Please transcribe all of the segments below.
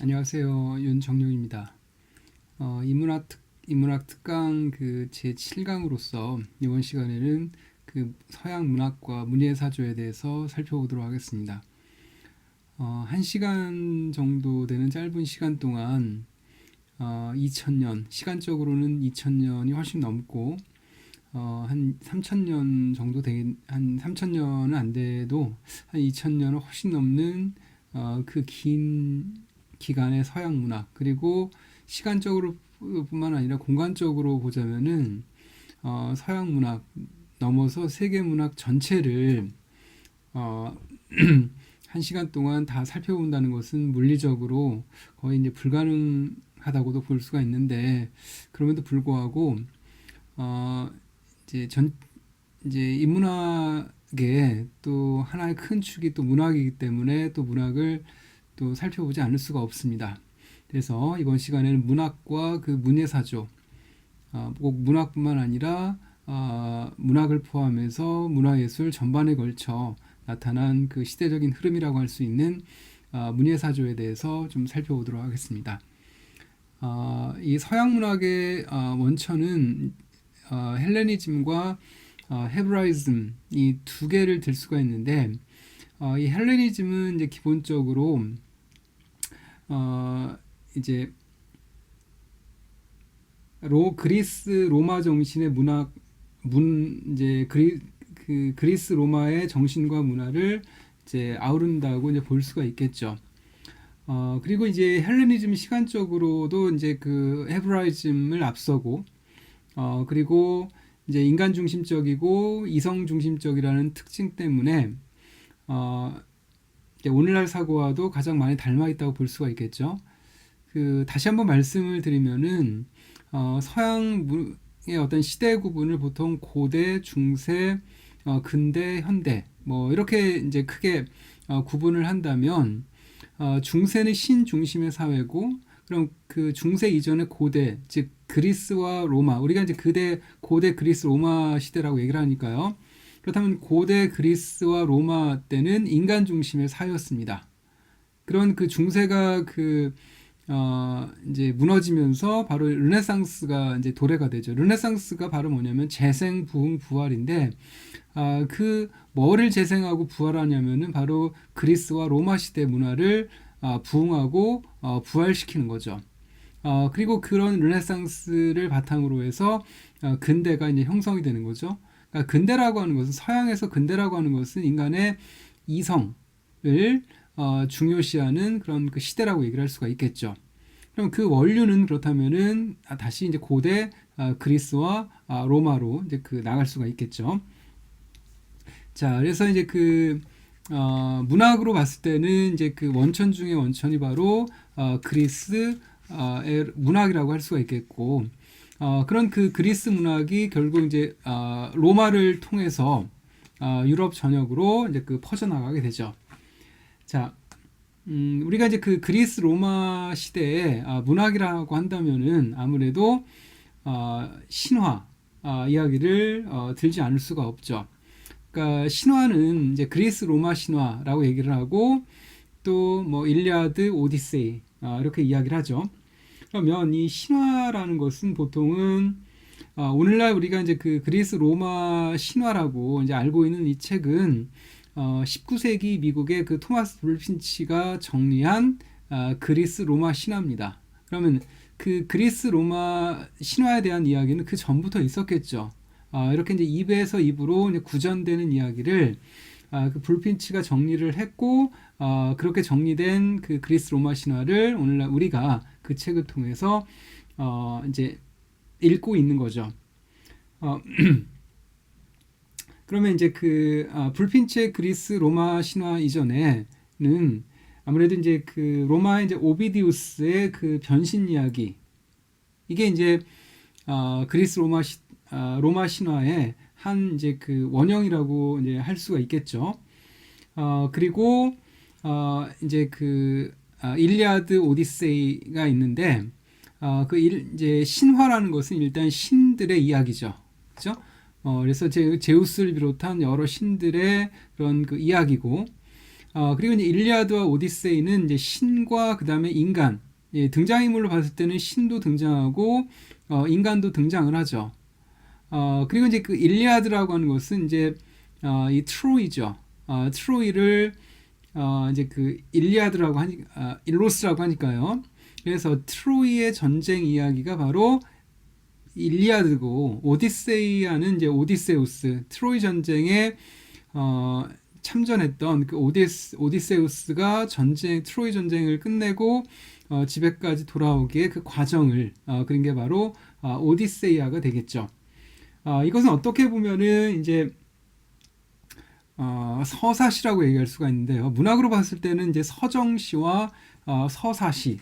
안녕하세요. 윤정용입니다. 인문학 특강 그 제7강으로서 이번 시간에는 그 서양 문학과 문예 사조에 대해서 살펴보도록 하겠습니다. 1시간 정도 되는 짧은 시간 동안 2000년, 시간적으로는 2000년이 훨씬 넘고 한 3000년 정도 한 3000년은 안 돼도 한 2000년은 훨씬 넘는 그 긴 기간의 서양 문학, 그리고 시간적으로 뿐만 아니라 공간적으로 보자면은 서양 문학 넘어서 세계 문학 전체를 어, 한 시간 동안 다 살펴본다는 것은 물리적으로 거의 이제 불가능하다고도 볼 수가 있는데, 그럼에도 불구하고 어, 이제 이제 인문학의 또 하나의 큰 축이 또 문학이기 때문에 또 문학을 또 살펴보지 않을 수가 없습니다. 그래서 이번 시간에는 문학과 그 문예사조, 꼭 문학뿐만 아니라 문학을 포함해서 문화예술 전반에 걸쳐 나타난 그 시대적인 흐름이라고 할 수 있는 문예사조에 대해서 좀 살펴보도록 하겠습니다. 이 서양 문학의 원천은 헬레니즘과 헤브라이즘, 이 두 개를 들 수가 있는데, 이 헬레니즘은 이제 기본적으로 이제 그리스 로마 정신의 이제 그리스 로마의 정신과 문화를 이제 아우른다고 이제 볼 수가 있겠죠. 그리고 이제 헬레니즘 시간적으로도 이제 그 헤브라이즘을 앞서고, 그리고 이제 인간 중심적이고 이성 중심적이라는 특징 때문에 어, 이제 오늘날 사고와도 가장 많이 닮아 있다고 볼 수가 있겠죠. 그 다시 한번 말씀을 드리면은 서양의 어떤 시대 구분을 보통 고대, 중세, 근대, 현대 뭐 이렇게 이제 크게 구분을 한다면, 중세는 신 중심의 사회고, 그럼 그 중세 이전의 고대, 즉 그리스와 로마, 우리가 이제 고대 그리스 로마 시대라고 얘기를 하니까요. 그렇다면 고대 그리스와 로마 때는 인간 중심의 사회였습니다. 그런 그 중세가 이제 무너지면서 바로 르네상스가 이제 도래가 되죠. 르네상스가 바로 뭐냐면 재생, 부흥, 부활인데, 그 뭐를 재생하고 부활하냐면은 바로 그리스와 로마 시대 문화를 부흥하고 부활시키는 거죠. 그리고 그런 르네상스를 바탕으로 해서 근대가 이제 형성이 되는 거죠. 그러니까 근대라고 하는 것은, 서양에서 근대라고 하는 것은 인간의 이성을 중요시하는 그런 그 시대라고 얘기를 할 수가 있겠죠. 그럼 그 원류는 그렇다면은 다시 이제 고대 그리스와 로마로 이제 그 나갈 수가 있겠죠. 자, 그래서 이제 문학으로 봤을 때는 이제 그 원천 중의 원천이 바로 그리스 문학이라고 할 수가 있겠고, 그런 그 그리스 문학이 결국 이제 로마를 통해서 유럽 전역으로 이제 그 퍼져나가게 되죠. 자, 우리가 이제 그 그리스 로마 시대의 문학이라고 한다면은 아무래도 신화 이야기를 들지 않을 수가 없죠. 그러니까 신화는 이제 그리스 로마 신화라고 얘기를 하고, 또 뭐 일리아드, 오디세이 이렇게 이야기를 하죠. 그러면 이 신화라는 것은 보통은 오늘날 우리가 이제 그 그리스 로마 신화라고 이제 알고 있는 이 책은 19세기 미국의 그 토마스 불핀치가 정리한 그리스 로마 신화입니다. 그러면 그 그리스 로마 신화에 대한 이야기는 그 전부터 있었겠죠. 이렇게 이제 입에서 입으로 이제 구전되는 이야기를 그 불핀치가 정리를 했고, 그렇게 정리된 그 그리스 로마 신화를 오늘날 우리가 그 책을 통해서 이제 읽고 있는 거죠. 어, 그러면 이제 불핀치의 그리스 로마 신화 이전에는 아무래도 이제 그 로마의 이제 오비디우스의 그 변신 이야기, 이게 이제 그리스 로마 신화의 한 이제 그 원형이라고 이제 할 수가 있겠죠. 그리고 이제 일리아드 오디세이가 있는데, 이제 신화라는 것은 일단 신들의 이야기죠. 그죠? 그래서 제우스를 비롯한 여러 신들의 그런 그 이야기고, 그리고 이제 일리아드와 오디세이는 이제 신과 그 다음에 인간, 예, 등장인물로 봤을 때는 신도 등장하고 인간도 등장을 하죠. 그리고 이제 그 일리아드라고 하는 것은 이제 이 트로이죠. 트로이를 이제 그 일리아드라고 하니 일로스라고 하니까요. 그래서 트로이의 전쟁 이야기가 바로 일리아드고 오디세이아는 이제 오디세우스 트로이 전쟁에 참전했던 그 오디세우스가 트로이 전쟁을 끝내고 집에까지 돌아오기에 그 과정을 그린 게 바로 오디세이아가 되겠죠. 이것은 어떻게 보면은 이제 서사시라고 얘기할 수가 있는데요. 문학으로 봤을 때는 이제 서정시와 서사시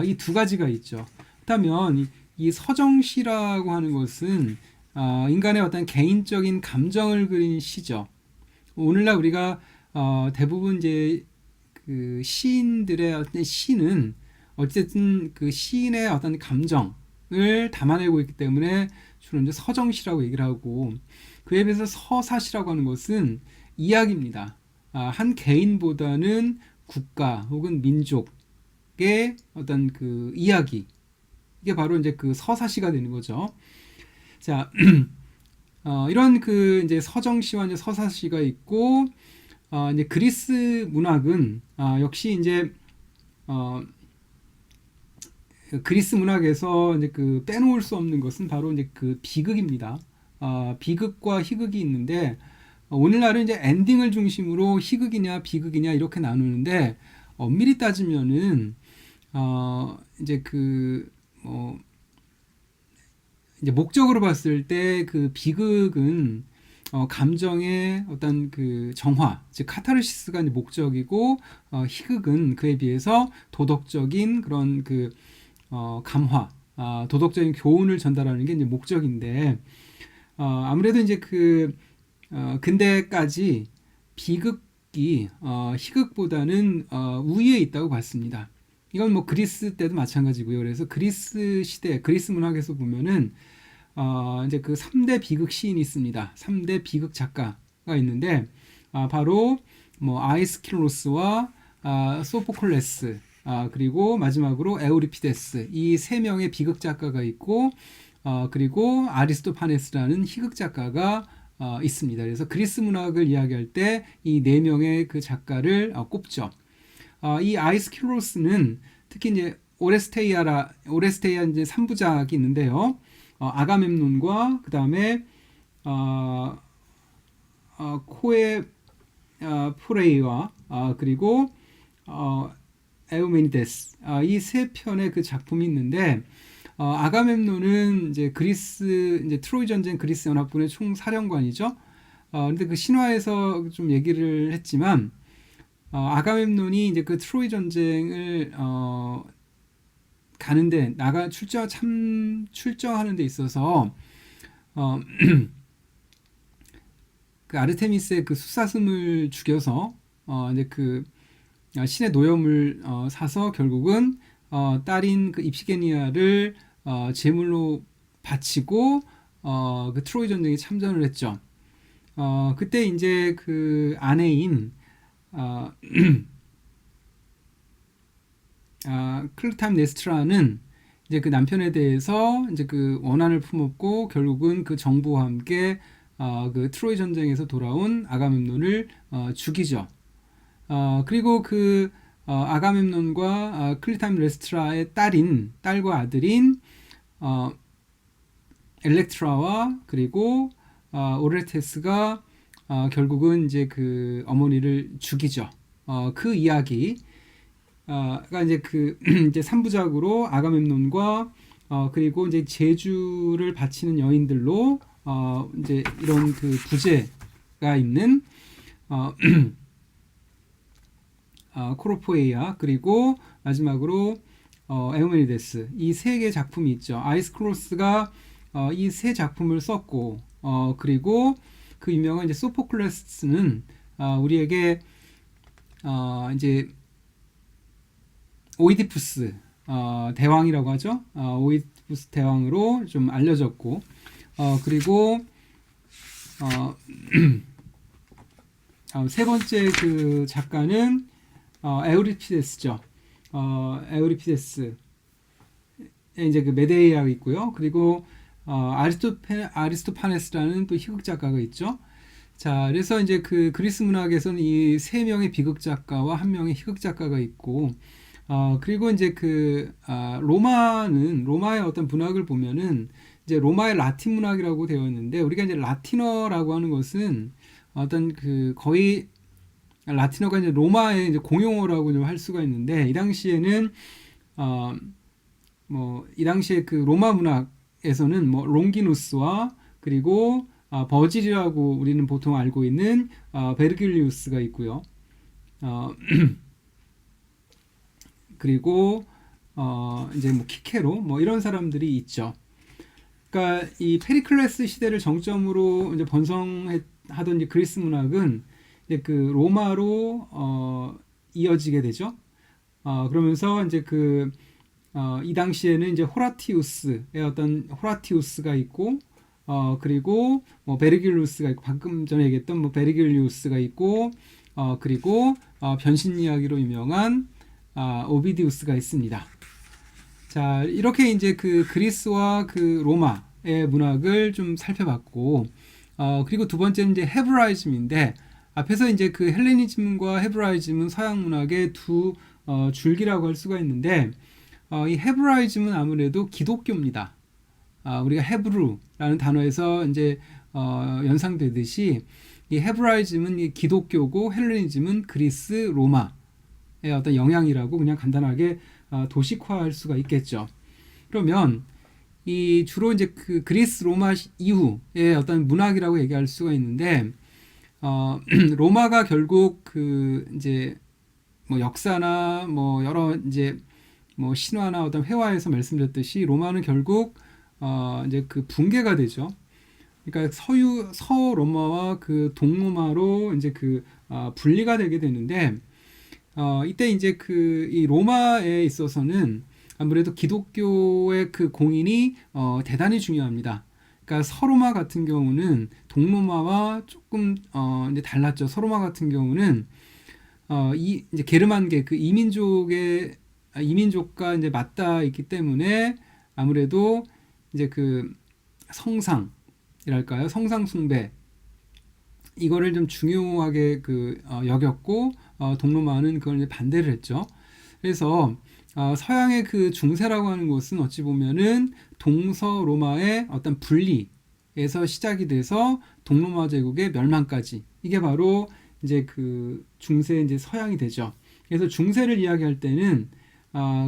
이 두 가지가 있죠. 그렇다면 이 서정시라고 하는 것은 인간의 어떤 개인적인 감정을 그린 시죠. 오늘날 우리가 대부분 이제 그 시인들의 어떤 시는 어쨌든 그 시인의 어떤 감정을 담아내고 있기 때문에 주로 이제 서정시라고 얘기를 하고, 그에 비해서 서사시라고 하는 것은 이야기입니다. 한 개인보다는 국가 혹은 민족의 어떤 그 이야기, 이게 바로 이제 그 서사시가 되는 거죠. 자, 이런 그 이제 서정시와 이제 서사시가 있고, 이제 그리스 문학은 역시 이제 그리스 문학에서 이제 그 빼놓을 수 없는 것은 바로 이제 그 비극입니다. 비극과 희극이 있는데 오늘날은 이제 엔딩을 중심으로 희극이냐 비극이냐 이렇게 나누는데 엄밀히 따지면은 이제 그 이제 목적으로 봤을 때 그 비극은 감정의 어떤 그 정화, 즉 카타르시스가 이제 목적이고 희극은 그에 비해서 도덕적인 그런 그 감화, 도덕적인 교훈을 전달하는 게 이제 목적인데 아무래도 이제 그 근대까지 비극이 희극보다는 우위에 있다고 봤습니다. 이건 뭐 그리스 때도 마찬가지고요. 그래서 그리스 시대, 그리스 문학에서 보면은 이제 그 3대 비극 시인이 있습니다. 3대 비극 작가가 있는데 바로 뭐 아이스킬로스와 소포클레스, 그리고 마지막으로 에우리피데스, 이 세 명의 비극 작가가 있고 그리고 아리스토파네스라는 희극 작가가 있습니다. 그래서 그리스 문학을 이야기할 때 이 네 명의 그 작가를 꼽죠. 이 아이스킬로스는 특히 이제 오레스테이아 이제 3부작이 있는데요. 아가멤논과 그 다음에 코에 포레이와 그리고 에우메니데스, 이 세 편의 그 작품이 있는데 아가멤논은 이제 그리스 이제 트로이 전쟁 그리스 연합군의 총사령관이죠. 근데 그 신화에서 좀 얘기를 했지만 아가멤논이 이제 그 트로이 전쟁을 가는데 출정하는 데 있어서 그 아르테미스의 그 숫사슴을 죽여서 이제 그 신의 노염을 사서 결국은 딸인 그 입시게니아를 제물로 바치고 그 트로이 전쟁에 참전을 했죠. 그때 이제 그 아내인 클루탐네스트라는 이제 그 남편에 대해서 이제 그 원한을 품었고 결국은 그 정부와 함께 그 트로이 전쟁에서 돌아온 아가멤논을 죽이죠. 그리고 그 아가멤논과 클루탐네스트라의 딸과 아들인 엘렉트라와 그리고 오레테스가 결국은 이제 그 어머니를 죽이죠. 그 이야기 가 이제 그 이제 3부작으로 아가멤논과 그리고 이제 제주를 바치는 여인들로 이제 이런 그 부제가 있는 코로포에이아 그리고 마지막으로 에우메니데스, 이 세 개의 작품이 있죠. 아이스클로스가 이 세 작품을 썼고 그리고 그 유명한 이제 소포클레스는 우리에게 이제 오이디푸스 대왕이라고 하죠. 오이디푸스 대왕으로 좀 알려졌고 그리고 세 번째 그 작가는 에우리피데스죠. 에우리피데스 이제 그 메데이아가 있고요. 그리고 아리스토파네스라는 또 희극 작가가 있죠. 자, 그래서 이제 그 그리스 문학에서는 이 세 명의 비극 작가와 한 명의 희극 작가가 있고, 그리고 이제 로마의 어떤 문학을 보면은 이제 로마의 라틴 문학이라고 되어 있는데, 우리가 이제 라틴어라고 하는 것은 어떤 그 거의 라틴어가 이제 로마의 이제 공용어라고 좀 할 수가 있는데, 이 당시에는 어, 이 당시에 그 로마 문학에서는 뭐 롱기누스와 그리고 버질이라고 우리는 보통 알고 있는 베르길리우스가 있고요. 어, 그리고 이제 뭐 키케로 뭐 이런 사람들이 있죠. 그러니까 이 페리클레스 시대를 정점으로 이제 번성하던 이제 그리스 문학은 이제 그 로마로 이어지게 되죠. 그러면서 이제 이 당시에는 이제 호라티우스가 있고, 그리고 뭐 베르길리우스가 있고, 방금 전에 얘기했던 뭐 베르길리우스가 있고, 그리고 변신 이야기로 유명한 오비디우스가 있습니다. 자, 이렇게 이제 그 그리스와 그 로마의 문학을 좀 살펴봤고, 그리고 두 번째는 이제 헤브라이즘인데, 앞에서 이제 그 헬레니즘과 헤브라이즘은 서양 문학의 두 줄기라고 할 수가 있는데, 이 헤브라이즘은 아무래도 기독교입니다. 우리가 헤브루라는 단어에서 이제 연상되듯이 이 헤브라이즘은 이 기독교고 헬레니즘은 그리스 로마의 어떤 영향이라고 그냥 간단하게 도식화할 수가 있겠죠. 그러면 이 주로 이제 그 그리스 로마 이후의 어떤 문학이라고 얘기할 수가 있는데, 로마가 결국 그 이제 뭐 역사나 뭐 여러 이제 뭐 신화나 어떤 회화에서 말씀드렸듯이 로마는 결국 이제 그 붕괴가 되죠. 그러니까 서로마와 그 동로마로 이제 분리가 되게 되는데, 이때 이제 이 로마에 있어서는 아무래도 기독교의 그 공인이 대단히 중요합니다. 그러니까 서로마 같은 경우는 동로마와 조금 이제 달랐죠. 서로마 같은 경우는 이 이제 게르만계 그 이민족과 이제 맞닿아 있기 때문에 아무래도 이제 그 성상이랄까요? 성상 숭배 이거를 좀 중요하게 여겼고, 동로마는 그걸 이제 반대를 했죠. 그래서 서양의 그 중세라고 하는 것은 어찌 보면은 동서로마의 어떤 분리에서 시작이 돼서 동로마 제국의 멸망까지, 이게 바로 이제 그 중세 이제 서양이 되죠. 그래서 중세를 이야기할 때는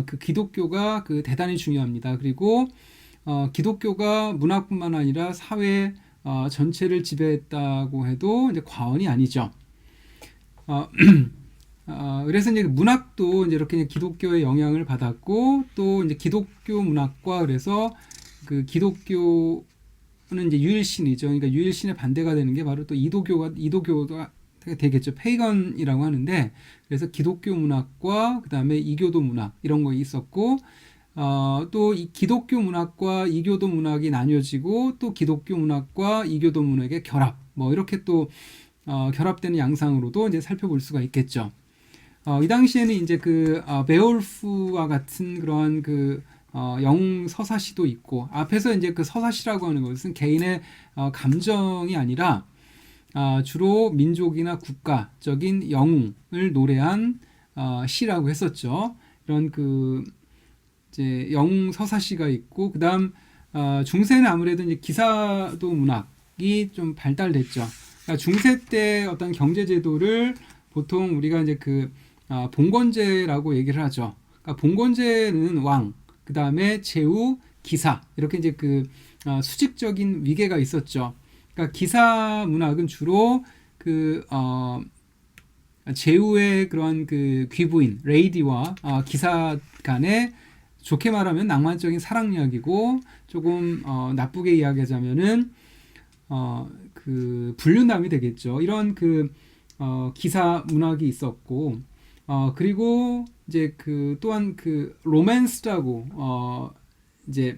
그 기독교가 대단히 중요합니다. 그리고 기독교가 문학뿐만 아니라 사회 전체를 지배했다고 해도 이제 과언이 아니죠. 어, 그래서 이제 문학도 이제 이렇게 기독교의 영향을 받았고, 또 이제 기독교 문학과 그래서 그 기독교는 이제 유일신이죠. 그러니까 유일신의 반대가 되는 게 바로 또 이도교가 되겠죠. 페이건이라고 하는데, 그래서 기독교 문학과 그 다음에 이교도 문학 이런 거 있었고, 또 이 기독교 문학과 이교도 문학이 나뉘어지고, 또 기독교 문학과 이교도 문학의 결합, 뭐 이렇게 또 결합되는 양상으로도 이제 살펴볼 수가 있겠죠. 이 당시에는 이제 베올프와 같은 그러한 영웅 서사시도 있고, 앞에서 이제 그 서사시라고 하는 것은 개인의 감정이 아니라 주로 민족이나 국가적인 영웅을 노래한 시라고 했었죠. 이런 이제 영웅 서사시가 있고, 그다음 중세는 아무래도 이제 기사도 문학이 좀 발달됐죠. 그러니까 중세 때 어떤 경제 제도를 보통 우리가 이제 봉건제라고 얘기를 하죠. 그러니까 봉건제는 왕, 그다음에 제후, 기사 이렇게 이제 수직적인 위계가 있었죠. 그러니까 기사 문학은 주로 제후의 그런 귀부인 레이디와 기사 간의, 좋게 말하면 낭만적인 사랑 이야기고, 조금 나쁘게 이야기하자면은 불륜담이 되겠죠. 이런 기사 문학이 있었고, 그리고 이제 또한 로맨스라고 이제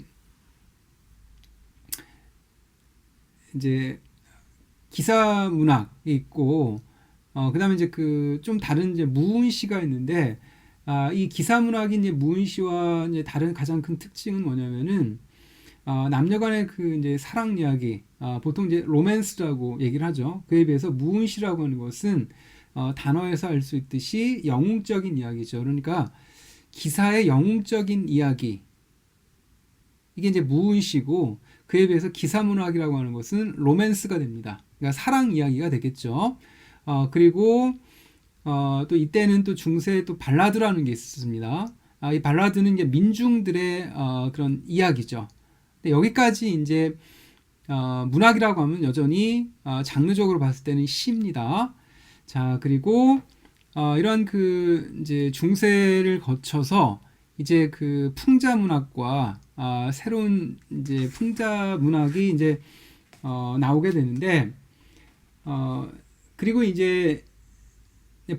기사 문학이 있고, 그다음에 이제 그 좀 다른 이제 무운시가 있는데, 이 기사문학이 이제 무운시와 이제 다른 가장 큰 특징은 뭐냐면은, 남녀간의 그 이제 사랑 이야기, 보통 이제 로맨스라고 얘기를 하죠. 그에 비해서 무운시라고 하는 것은 단어에서 알 수 있듯이 영웅적인 이야기죠. 그러니까 기사의 영웅적인 이야기, 이게 이제 무운시고, 그에 비해서 기사문학이라고 하는 것은 로맨스가 됩니다. 그러니까 사랑 이야기가 되겠죠. 그리고 또 이때는 또 중세에 또 발라드라는 게 있습니다. 이 발라드는 이제 민중들의 그런 이야기죠. 근데 여기까지 이제 문학이라고 하면 여전히 장르적으로 봤을 때는 시입니다. 자, 그리고 이런 그 이제 중세를 거쳐서 이제 그 풍자 문학과 새로운 이제 풍자 문학이 이제 나오게 되는데, 그리고 이제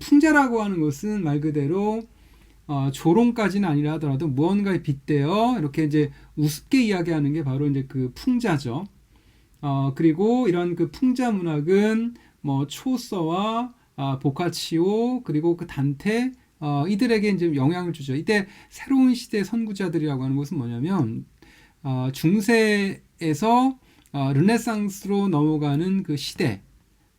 풍자라고 하는 것은 말 그대로 조롱까지는 아니라 하더라도 무언가에 빗대어 이렇게 이제 우습게 이야기하는 게 바로 이제 그 풍자죠. 그리고 이런 그 풍자 문학은 뭐 초서와 보카치오 그리고 그 단테, 이들에게 이제 영향을 주죠. 이때 새로운 시대 선구자들이라고 하는 것은 뭐냐면 중세에서 르네상스로 넘어가는 그 시대,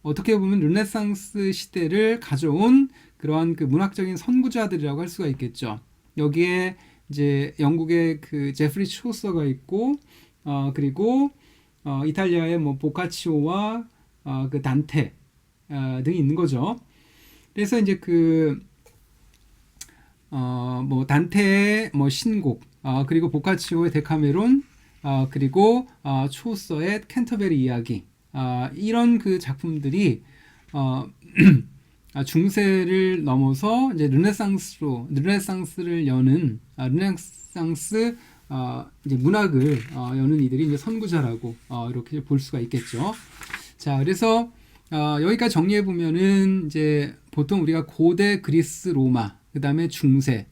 어떻게 보면 르네상스 시대를 가져온 그러한 그 문학적인 선구자들이라고 할 수가 있겠죠. 여기에 이제 영국의 그 제프리 초서가 있고, 그리고 이탈리아의 뭐 보카치오와 그 단테 등이 있는 거죠. 그래서 이제 그 뭐 단테의 뭐 신곡, 그리고 보카치오의 데카메론, 그리고 초서의 캔터베리 이야기, 이런 그 작품들이 중세를 넘어서 이제 르네상스를 여는 르네상스 이제 문학을 여는 이들이 이제 선구자라고 이렇게 볼 수가 있겠죠. 자, 그래서 여기까지 정리해 보면은 이제 보통 우리가 고대 그리스 로마, 그 다음에 중세,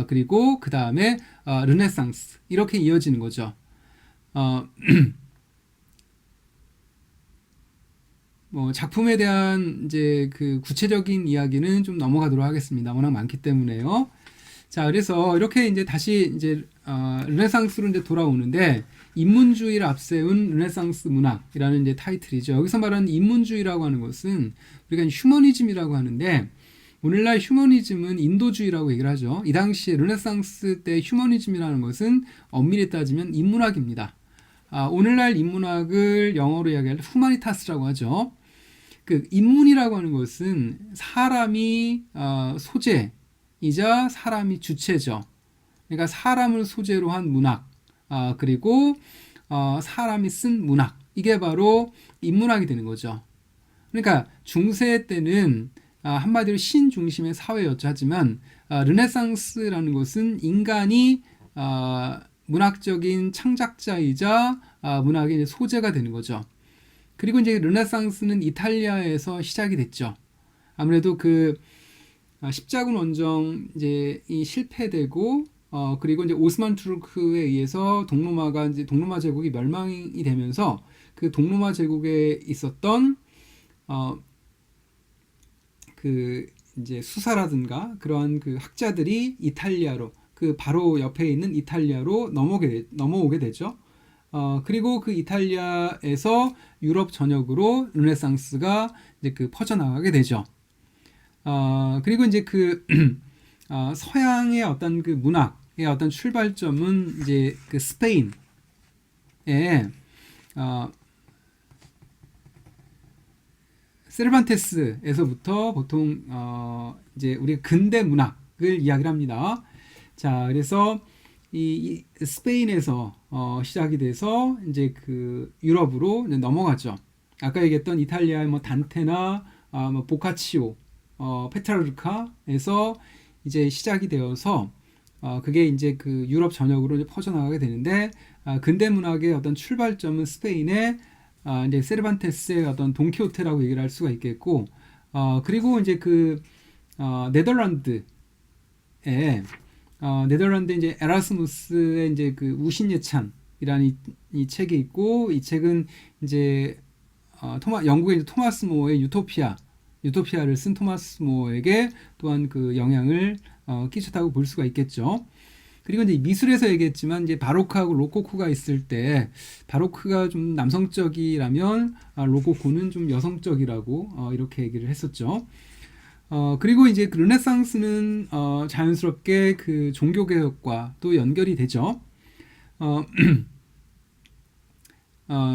그리고 그 다음에 르네상스, 이렇게 이어지는 거죠. 뭐 작품에 대한 이제 그 구체적인 이야기는 좀 넘어가도록 하겠습니다. 워낙 많기 때문에요. 자, 그래서 이렇게 이제 다시 이제 르네상스로 이제 돌아오는데, 인문주의를 앞세운 르네상스 문학이라는 이제 타이틀이죠. 여기서 말하는 인문주의라고 하는 것은 우리가 휴머니즘이라고 하는데, 오늘날 휴머니즘은 인도주의라고 얘기를 하죠. 이 당시에 르네상스 때 휴머니즘이라는 것은 엄밀히 따지면 인문학입니다. 오늘날 인문학을 영어로 이야기할 때 후마니타스라고 하죠. 그 인문이라고 하는 것은 사람이 소재이자 사람이 주체죠. 그러니까 사람을 소재로 한 문학, 그리고 사람이 쓴 문학, 이게 바로 인문학이 되는 거죠. 그러니까 중세 때는 한마디로 신 중심의 사회였죠. 하지만 르네상스라는 것은 인간이 문학적인 창작자이자 문학의 이제 소재가 되는 거죠. 그리고 이제 르네상스는 이탈리아에서 시작이 됐죠. 아무래도 그 십자군 원정 이제 이 실패되고, 그리고 이제 오스만 투르크에 의해서 동로마 제국이 멸망이 되면서 그 동로마 제국에 있었던 그 이제 수사라든가 그러한 그 학자들이 이탈리아로, 그 바로 옆에 있는 이탈리아로 넘어오게 되죠. 그리고 그 이탈리아에서 유럽 전역으로 르네상스가 이제 그 퍼져나가게 되죠. 그리고 이제 그 서양의 어떤 그 문학의 어떤 출발점은 이제 그 스페인의 세르반테스에서부터 보통 이제 우리 근대 문학을 이야기를 합니다. 자, 그래서 이 스페인에서 시작이 돼서 이제 그 유럽으로 이제 넘어가죠. 아까 얘기했던 이탈리아의 뭐 단테나 뭐 보카치오, 페트라르카에서 이제 시작이 되어서 그게 이제 그 유럽 전역으로 이제 퍼져나가게 되는데, 근대 문학의 어떤 출발점은 스페인의 이제 세르반테스의 어떤 돈키호테라고 얘기를 할 수가 있겠고, 그리고 이제 그 네덜란드에 네덜란드 이제 에라스무스의 이제 그 우신예찬이라는 이 책이 있고, 이 책은 이제 영국의 이제 토마스 모어의 유토피아, 유토피아를 쓴 토마스 모어에게 또한 그 영향을 끼쳤다고 볼 수가 있겠죠. 그리고 이제 미술에서 얘기했지만 이제 바로크하고 로코코가 있을 때 바로크가 좀 남성적이라면 로코코는 좀 여성적이라고 이렇게 얘기를 했었죠. 그리고 이제 그 르네상스는 자연스럽게 그 종교개혁과 또 연결이 되죠. 어,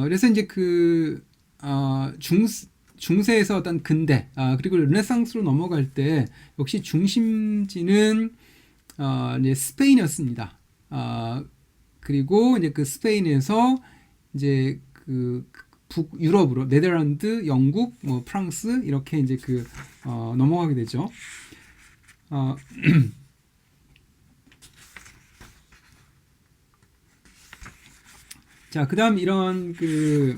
그래서 이제 그 중세에서 어떤 근대 그리고 르네상스로 넘어갈 때 역시 중심지는 이제 스페인이었습니다. 그리고 이제 그 스페인에서 이제 그 북유럽으로 네덜란드, 영국, 뭐 프랑스 이렇게 이제 그 넘어가게 되죠. 자, 그다음 이런 그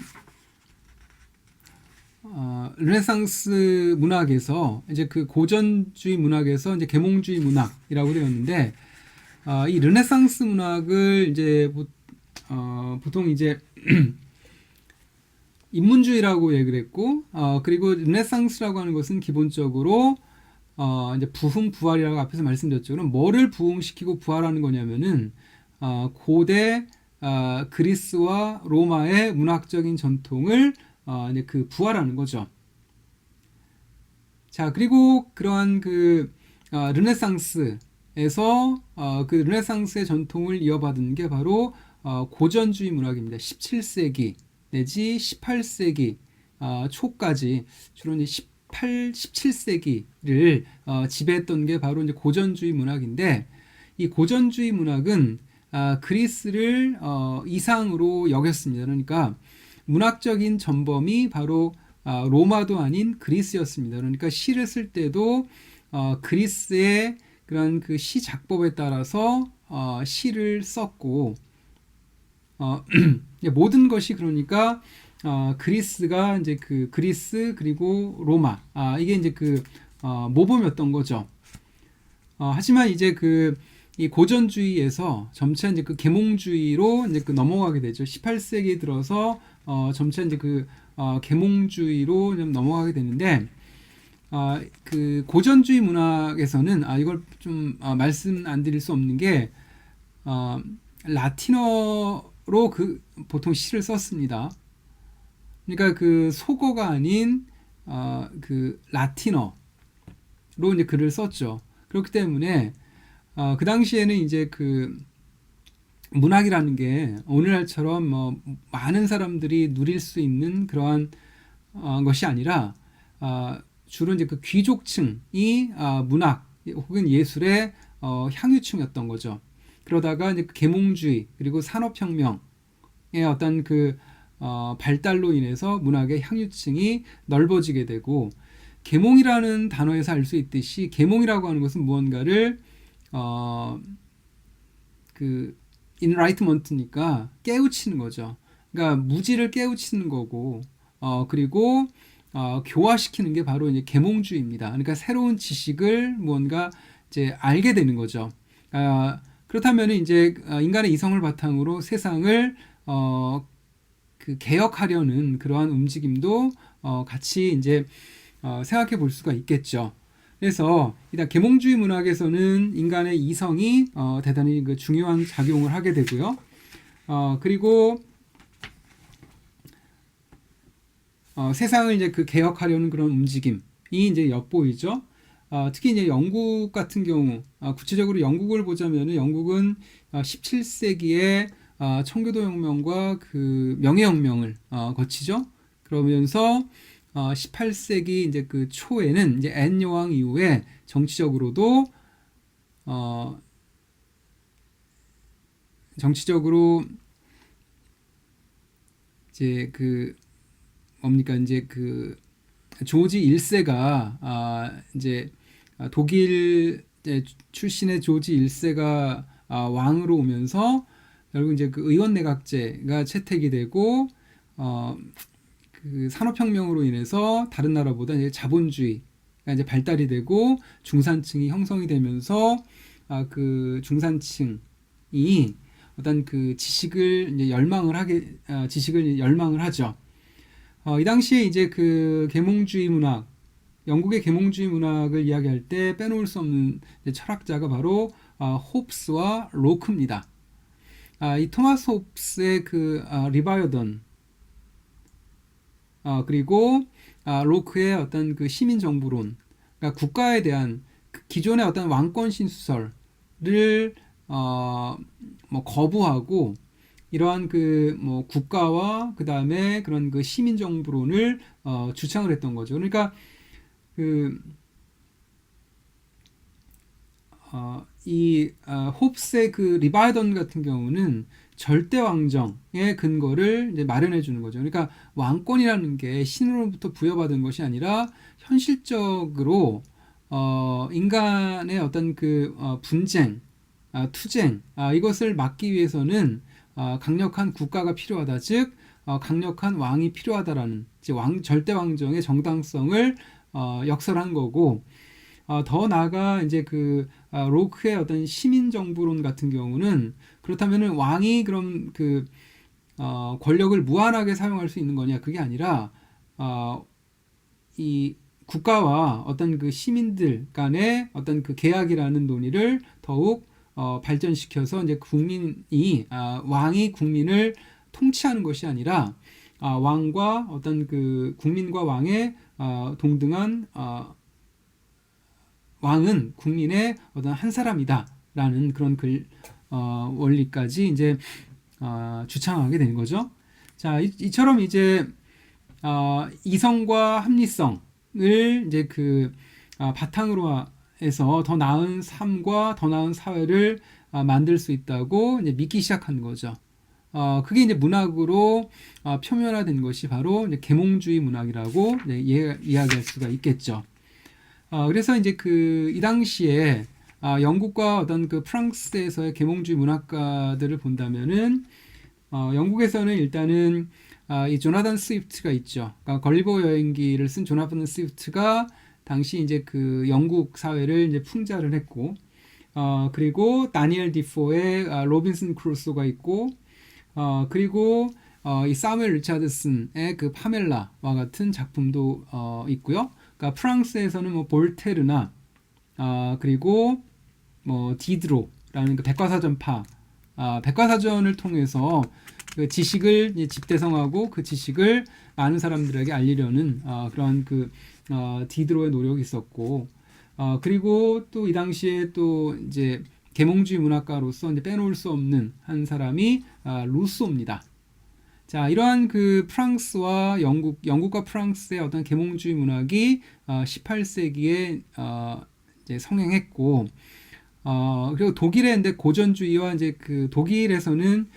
르네상스 문학에서 이제 그 고전주의 문학에서 이제 계몽주의 문학이라고 되었는데 이 르네상스 문학을 이제 보통 이제 인문주의라고 얘기를 했고 그리고 르네상스라고 하는 것은 기본적으로 이제 부흥 부활이라고 앞에서 말씀드렸죠. 그럼 뭐를 부흥시키고 부활하는 거냐면은 고대 그리스와 로마의 문학적인 전통을 이제 그 부활하는 거죠. 자, 그리고 그러한 그 르네상스에서 그 르네상스의 전통을 이어받은 게 바로 고전주의 문학입니다. 17세기 내지 18세기 초까지 주로 이제 17세기를 지배했던 게 바로 이제 고전주의 문학인데 이 고전주의 문학은 그리스를 이상으로 여겼습니다. 그러니까 문학적인 전범이 바로 로마도 아닌 그리스였습니다. 그러니까 시를 쓸 때도 그리스의 그런 그 시 작법에 따라서 시를 썼고 모든 것이 그러니까 그리스가 이제 그 그리스 그리고 로마 이게 이제 그 모범이었던 거죠. 하지만 이제 그 이 고전주의에서 점차 이제 그 계몽주의로 이제 그 넘어가게 되죠. 18세기 들어서 점차 이제 그 계몽주의로 좀 넘어가게 되는데 그 고전주의 문학에서는 이걸 좀 말씀 안 드릴 수 없는 게 라틴어로 그 보통 시를 썼습니다. 그러니까 그 속어가 아닌 그 라틴어로 이제 글을 썼죠. 그렇기 때문에 그 당시에는 이제 그 문학이라는 게 오늘날처럼 뭐 많은 사람들이 누릴 수 있는 그러한 것이 아니라 주로 이제 그 귀족층이 문학 혹은 예술의 향유층이었던 거죠. 그러다가 이제 그 계몽주의 그리고 산업혁명의 어떤 그 발달로 인해서 문학의 향유층이 넓어지게 되고 계몽이라는 단어에서 알 수 있듯이 계몽이라고 하는 것은 무언가를 그 인라이트먼트니까 깨우치는 거죠. 그러니까 무지를 깨우치는 거고 그리고 교화시키는 게 바로 이제 계몽주의입니다. 그러니까 새로운 지식을 무언가 이제 알게 되는 거죠. 그렇다면 이제 인간의 이성을 바탕으로 세상을 그 개혁하려는 그러한 움직임도 같이 이제 생각해 볼 수가 있겠죠. 그래서 일단 계몽주의 문학에서는 인간의 이성이 대단히 그 중요한 작용을 하게 되고요. 그리고 세상을 이제 그 개혁하려는 그런 움직임이 이제 엿보이죠. 특히 이제 영국 같은 경우, 구체적으로 영국을 보자면은 영국은 17세기에 청교도 혁명과 그 명예혁명을 거치죠. 그러면서 18세기 이제 그 초에는 이제 앤 여왕 이후에 정치적으로도 이제 그 뭡니까 이제 그 조지 1세가 이제 독일 출신의 조지 1세가 왕으로 오면서 결국 이제 그 의원 내각제가 채택이 되고 그 산업혁명으로 인해서 다른 나라보다 이제 자본주의가 이제 발달이 되고 중산층이 형성이 되면서 그 중산층이 어떤 그 지식을 이제 지식을 열망을 하죠. 이 당시에 이제 그 계몽주의 문학의 영국의 계몽주의 문학을 이야기할 때 빼놓을 수 없는 철학자가 바로 홉스와 로크입니다. 이 토마스 홉스의 그 리바이어던 그리고 로크의 어떤 그 시민 정부론, 그러니까 국가에 대한 그 기존의 어떤 왕권 신수설을 뭐 거부하고 이러한 그 뭐 국가와 그 다음에 그런 그 시민 정부론을 주창을 했던 거죠. 그러니까 그 홉스의 그 리바이던 같은 경우는 절대 왕정의 근거를 이제 마련해 주는 거죠. 그러니까 왕권이라는 게 신으로부터 부여받은 것이 아니라 현실적으로 인간의 어떤 그 분쟁, 투쟁, 이것을 막기 위해서는 강력한 국가가 필요하다. 즉 강력한 왕이 필요하다라는 절대 왕정의 정당성을 역설한 거고, 더 나아가 이제 그 로크의 어떤 시민 정부론 같은 경우는 그렇다면은 왕이 그럼 그 권력을 무한하게 사용할 수 있는 거냐, 그게 아니라 이 국가와 어떤 그 시민들 간의 어떤 그 계약이라는 논의를 더욱 발전시켜서 이제 국민이 왕이 국민을 통치하는 것이 아니라 왕과 어떤 그 국민과 왕의 동등한 왕은 국민의 어떤 한 사람이다라는 그런 원리까지 이제 주창하게 되는 거죠. 자, 이처럼 이제 이성과 합리성을 이제 그 바탕으로 해서 더 나은 삶과 더 나은 사회를 만들 수 있다고 이제 믿기 시작한 거죠. 그게 이제 문학으로 표면화된 것이 바로 이제 계몽주의 문학이라고 이야기할 수가 있겠죠. 그래서 이제 이 당시에 영국과 어떤 그 프랑스에서의 계몽주의 문학가들을 본다면은 영국에서는 일단은 이 조나단 스위프트가 있죠. 그러니까 걸리버 여행기를 쓴 조나단 스위프트가 당시 이제 그 영국 사회를 이제 풍자를 했고, 그리고 다니엘 디포의 로빈슨 크루소가 있고, 그리고 이 사무엘 리차드슨의 그 파멜라와 같은 작품도 있고요. 그러니까 프랑스에서는 뭐 볼테르나 그리고 뭐 디드로라는 그 백과사전파, 백과사전을 통해서 그 지식을 집대성하고 그 지식을 많은 사람들에게 알리려는 그런 그 디드로의 노력이 있었고, 그리고 또 이 당시에 또 이제 계몽주의 문학가로서 이제 빼놓을 수 없는 한 사람이 루소입니다. 자, 이러한 그 프랑스와 영국과 프랑스의 어떤 계몽주의 문학이 18세기에 이제 성행했고, 그리고 독일의 이제 고전주의와 이제 그 독일에서는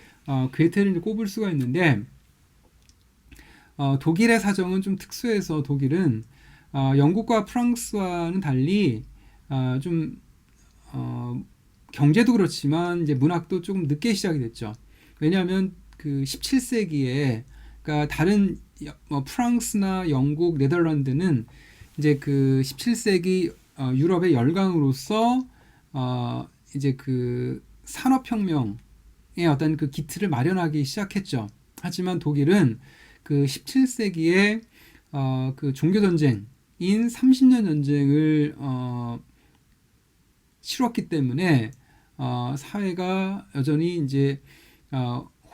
괴테를 이제 꼽을 수가 있는데, 독일의 사정은 좀 특수해서 독일은 영국과 프랑스와는 달리 좀 경제도 그렇지만 이제 문학도 조금 늦게 시작이 됐죠. 왜냐하면 그 17세기에 그러니까 다른 프랑스나 영국, 네덜란드는 이제 그 17세기 유럽의 열강으로서 이제 그 산업혁명의 어떤 그 기틀을 마련하기 시작했죠. 하지만 독일은 그 17세기에 그 종교전쟁인 30년 전쟁을 치렀기 때문에 사회가 여전히 이제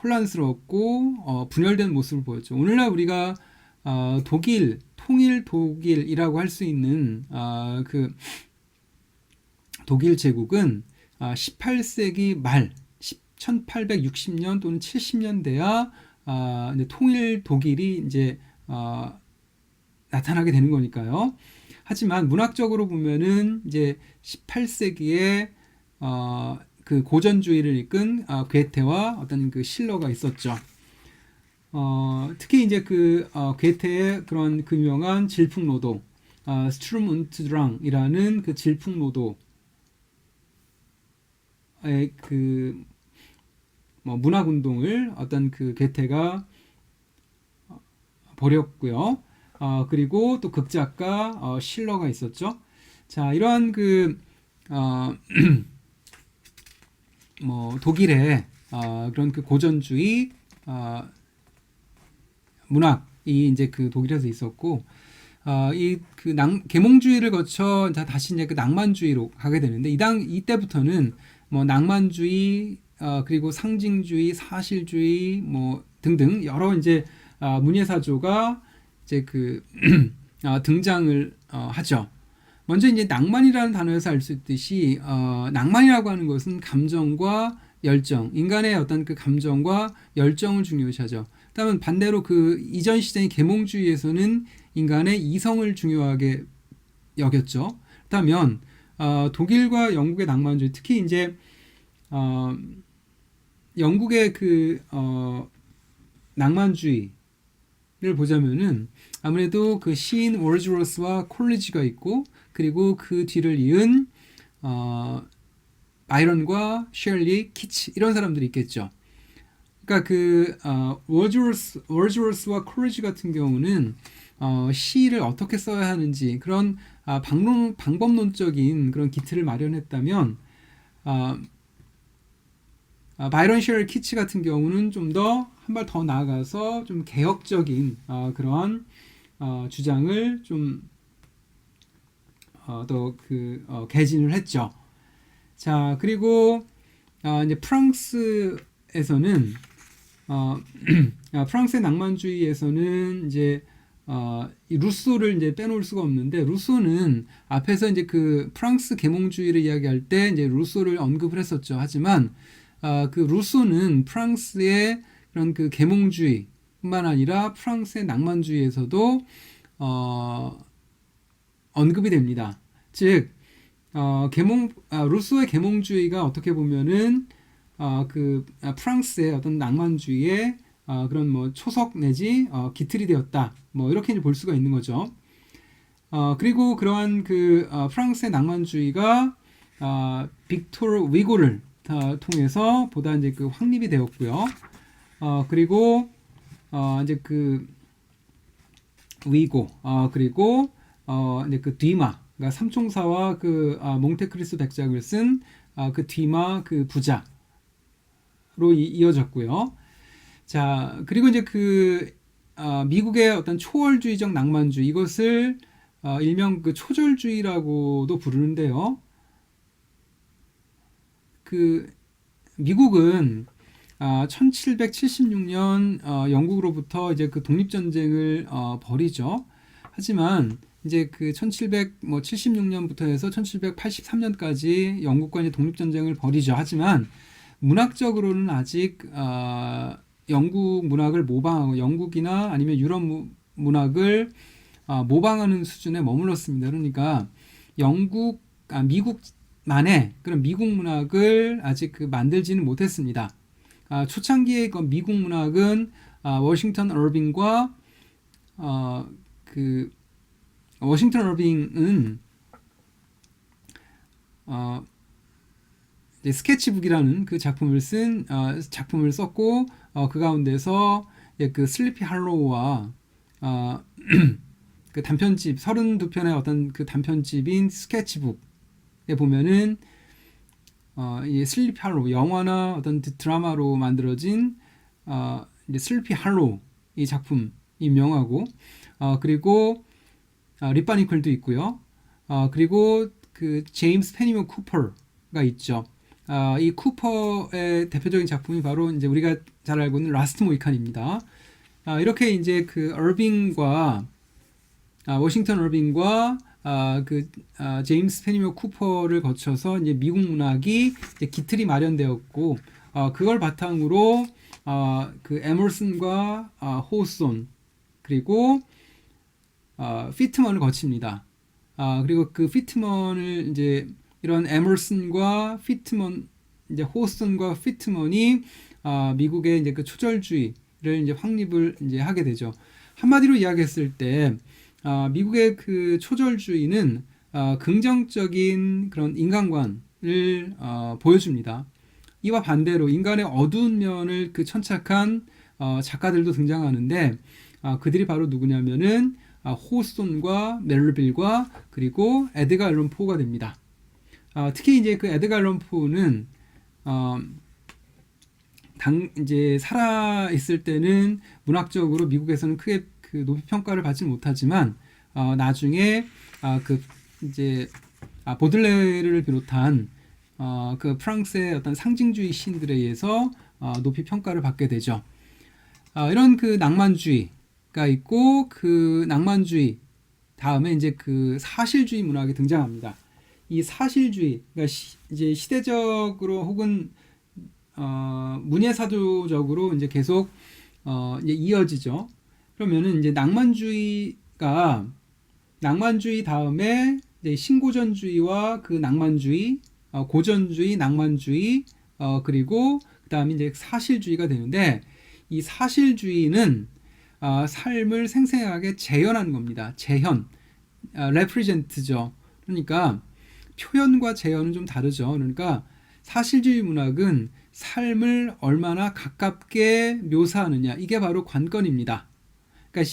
혼란스럽고 분열된 모습을 보였죠. 오늘날 우리가 독일, 통일 독일이라고 할 수 있는 그 독일 제국은 18세기 말 1860년 또는 70년대야 통일 독일이 이제 나타나게 되는 거니까요. 하지만 문학적으로 보면은 이제 18세기에 그 고전주의를 이끈 괴테와 어떤 그 실러가 있었죠. 특히 이제 괴테의 그런 그 유명한 질풍노도, 스트룸 운트 드랑이라는 그 질풍노도의 그 뭐 문학 운동을 어떤 그 괴테가 벌였고요. 그리고 또 극작가 실러가 있었죠. 자, 이러한 뭐 독일의 그런 그 고전주의 문학이 이제 그 독일에서 있었고, 계몽주의를 거쳐 다시 이제 그 낭만주의로 가게 되는데 이때부터는 뭐 낭만주의 그리고 상징주의, 사실주의 뭐 등등 여러 이제 문예사조가 이제 그 등장을 하죠. 먼저 이제 낭만이라는 단어에서 알 수 있듯이 낭만이라고 하는 것은 감정과 열정, 인간의 어떤 그 감정과 열정을 중요시하죠. 그다음에 반대로 그 이전 시대의 계몽주의에서는 인간의 이성을 중요하게 여겼죠. 그렇다면 독일과 영국의 낭만주의, 특히 이제 영국의 그 낭만주의를 보자면은 아무래도 그 시인 월즈워스와 콜리지가 있고 그리고 그 뒤를 이은 바이런과 셜리, 키츠 이런 사람들이 있겠죠. 그러니까 그 월즈워스와 콜리지 같은 경우는 시를 어떻게 써야 하는지 그런 방법론적인 그런 기틀을 마련했다면 바이런, 셜리, 키츠 같은 경우는 좀 더 한 발 더 나아가서 좀 개혁적인 그런 주장을 좀 더 개진을 했죠. 자, 그리고 이제 프랑스에서는 프랑스의 낭만주의에서는 이제 이 루소를 이제 빼놓을 수가 없는데 루소는 앞에서 이제 그 프랑스 계몽주의를 이야기할 때 이제 루소를 언급을 했었죠. 하지만 그 루소는 프랑스의 그런 그 계몽주의뿐만 아니라 프랑스의 낭만주의에서도 언급이 됩니다. 즉 루소의 계몽주의가 어떻게 보면은 프랑스의 어떤 낭만주의의 그런 뭐 초석 내지 기틀이 되었다. 뭐 이렇게 볼 수가 있는 거죠. 그리고 그러한 프랑스의 낭만주의가 빅토르 위고를 통해서 보다 이제 확립이 되었고요. 그리고 이제 위고 그리고 이제 뒤마 그러니까 삼총사와 몽테크리스토 백작을 쓴 뒤마 부자로 이어졌고요. 자, 그리고 이제 미국의 어떤 초월주의적 낭만주의 이것을 일명 초절주의라고도 부르는데요. 미국은 1776년 영국으로부터 이제 독립전쟁을 벌이죠. 하지만 이제 1776년부터 해서 1783년까지 영국과 이제 독립전쟁을 벌이죠. 하지만 문학적으로는 아직 영국 문학을 모방하고 영국이나 아니면 유럽 문학을 모방하는 수준에 머물렀습니다. 그러니까 미국만의 그런 미국 문학을 아직 만들지는 못했습니다. 초창기의 미국 문학은 워싱턴 어빙과 워싱턴 어빙은 스케치북이라는 작품을 썼고 그 가운데서 슬리피 할로우와 단편집 32편의 어떤 단편집인 스케치북에 보면은 이 슬리피 할로우 영화나 어떤 드라마로 만들어진 슬리피 할로우 이 작품이 명하고 그리고 립바니클도 있고요. 그리고 제임스 페니먼 쿠퍼가 있죠. 이 쿠퍼의 대표적인 작품이 바로 이제 우리가 잘 알고 있는 라스트 모이칸입니다. 이렇게 이제 어빙과 워싱턴 어빙과 제임스 페니먼 쿠퍼를 거쳐서 이제 미국 문학이 이제 기틀이 마련되었고 그걸 바탕으로 에머슨과 호손 그리고 피트먼을 거칩니다. 그리고 피트먼을 이제 이런 에머슨과 피트먼 이제 호손과 피트먼이 미국의 이제 초절주의를 이제 확립을 이제 하게 되죠. 한마디로 이야기했을 때 미국의 초절주의는 긍정적인 그런 인간관을 보여줍니다. 이와 반대로 인간의 어두운 면을 천착한 작가들도 등장하는데 그들이 바로 누구냐면은 호손과 멜빌과 그리고 에드가 앨런 포가 됩니다. 특히 이제 에드가 앨런 포는 이제 살아 있을 때는 문학적으로 미국에서는 크게 높이 평가를 받지 못하지만 나중에 그 이제 보들레르를 비롯한 그 프랑스의 어떤 상징주의 시인들에 의해서 높이 평가를 받게 되죠. 이런 그 낭만주의가 있고 그 낭만주의 다음에 이제 그 사실주의 문학이 등장합니다. 이 사실주의, 그러니까 이제 시대적으로 혹은 문예사조적으로 이제 계속 이제 이어지죠. 그러면은 이제 낭만주의 다음에 이제 신고전주의와 그 낭만주의, 고전주의, 낭만주의, 그리고 그 다음에 이제 사실주의가 되는데, 이 사실주의는 삶을 생생하게 재현하는 겁니다. 재현, represent죠. 그러니까 표현과 재현은 좀 다르죠. 그러니까 사실주의 문학은 삶을 얼마나 가깝게 묘사하느냐, 이게 바로 관건입니다. 그러니까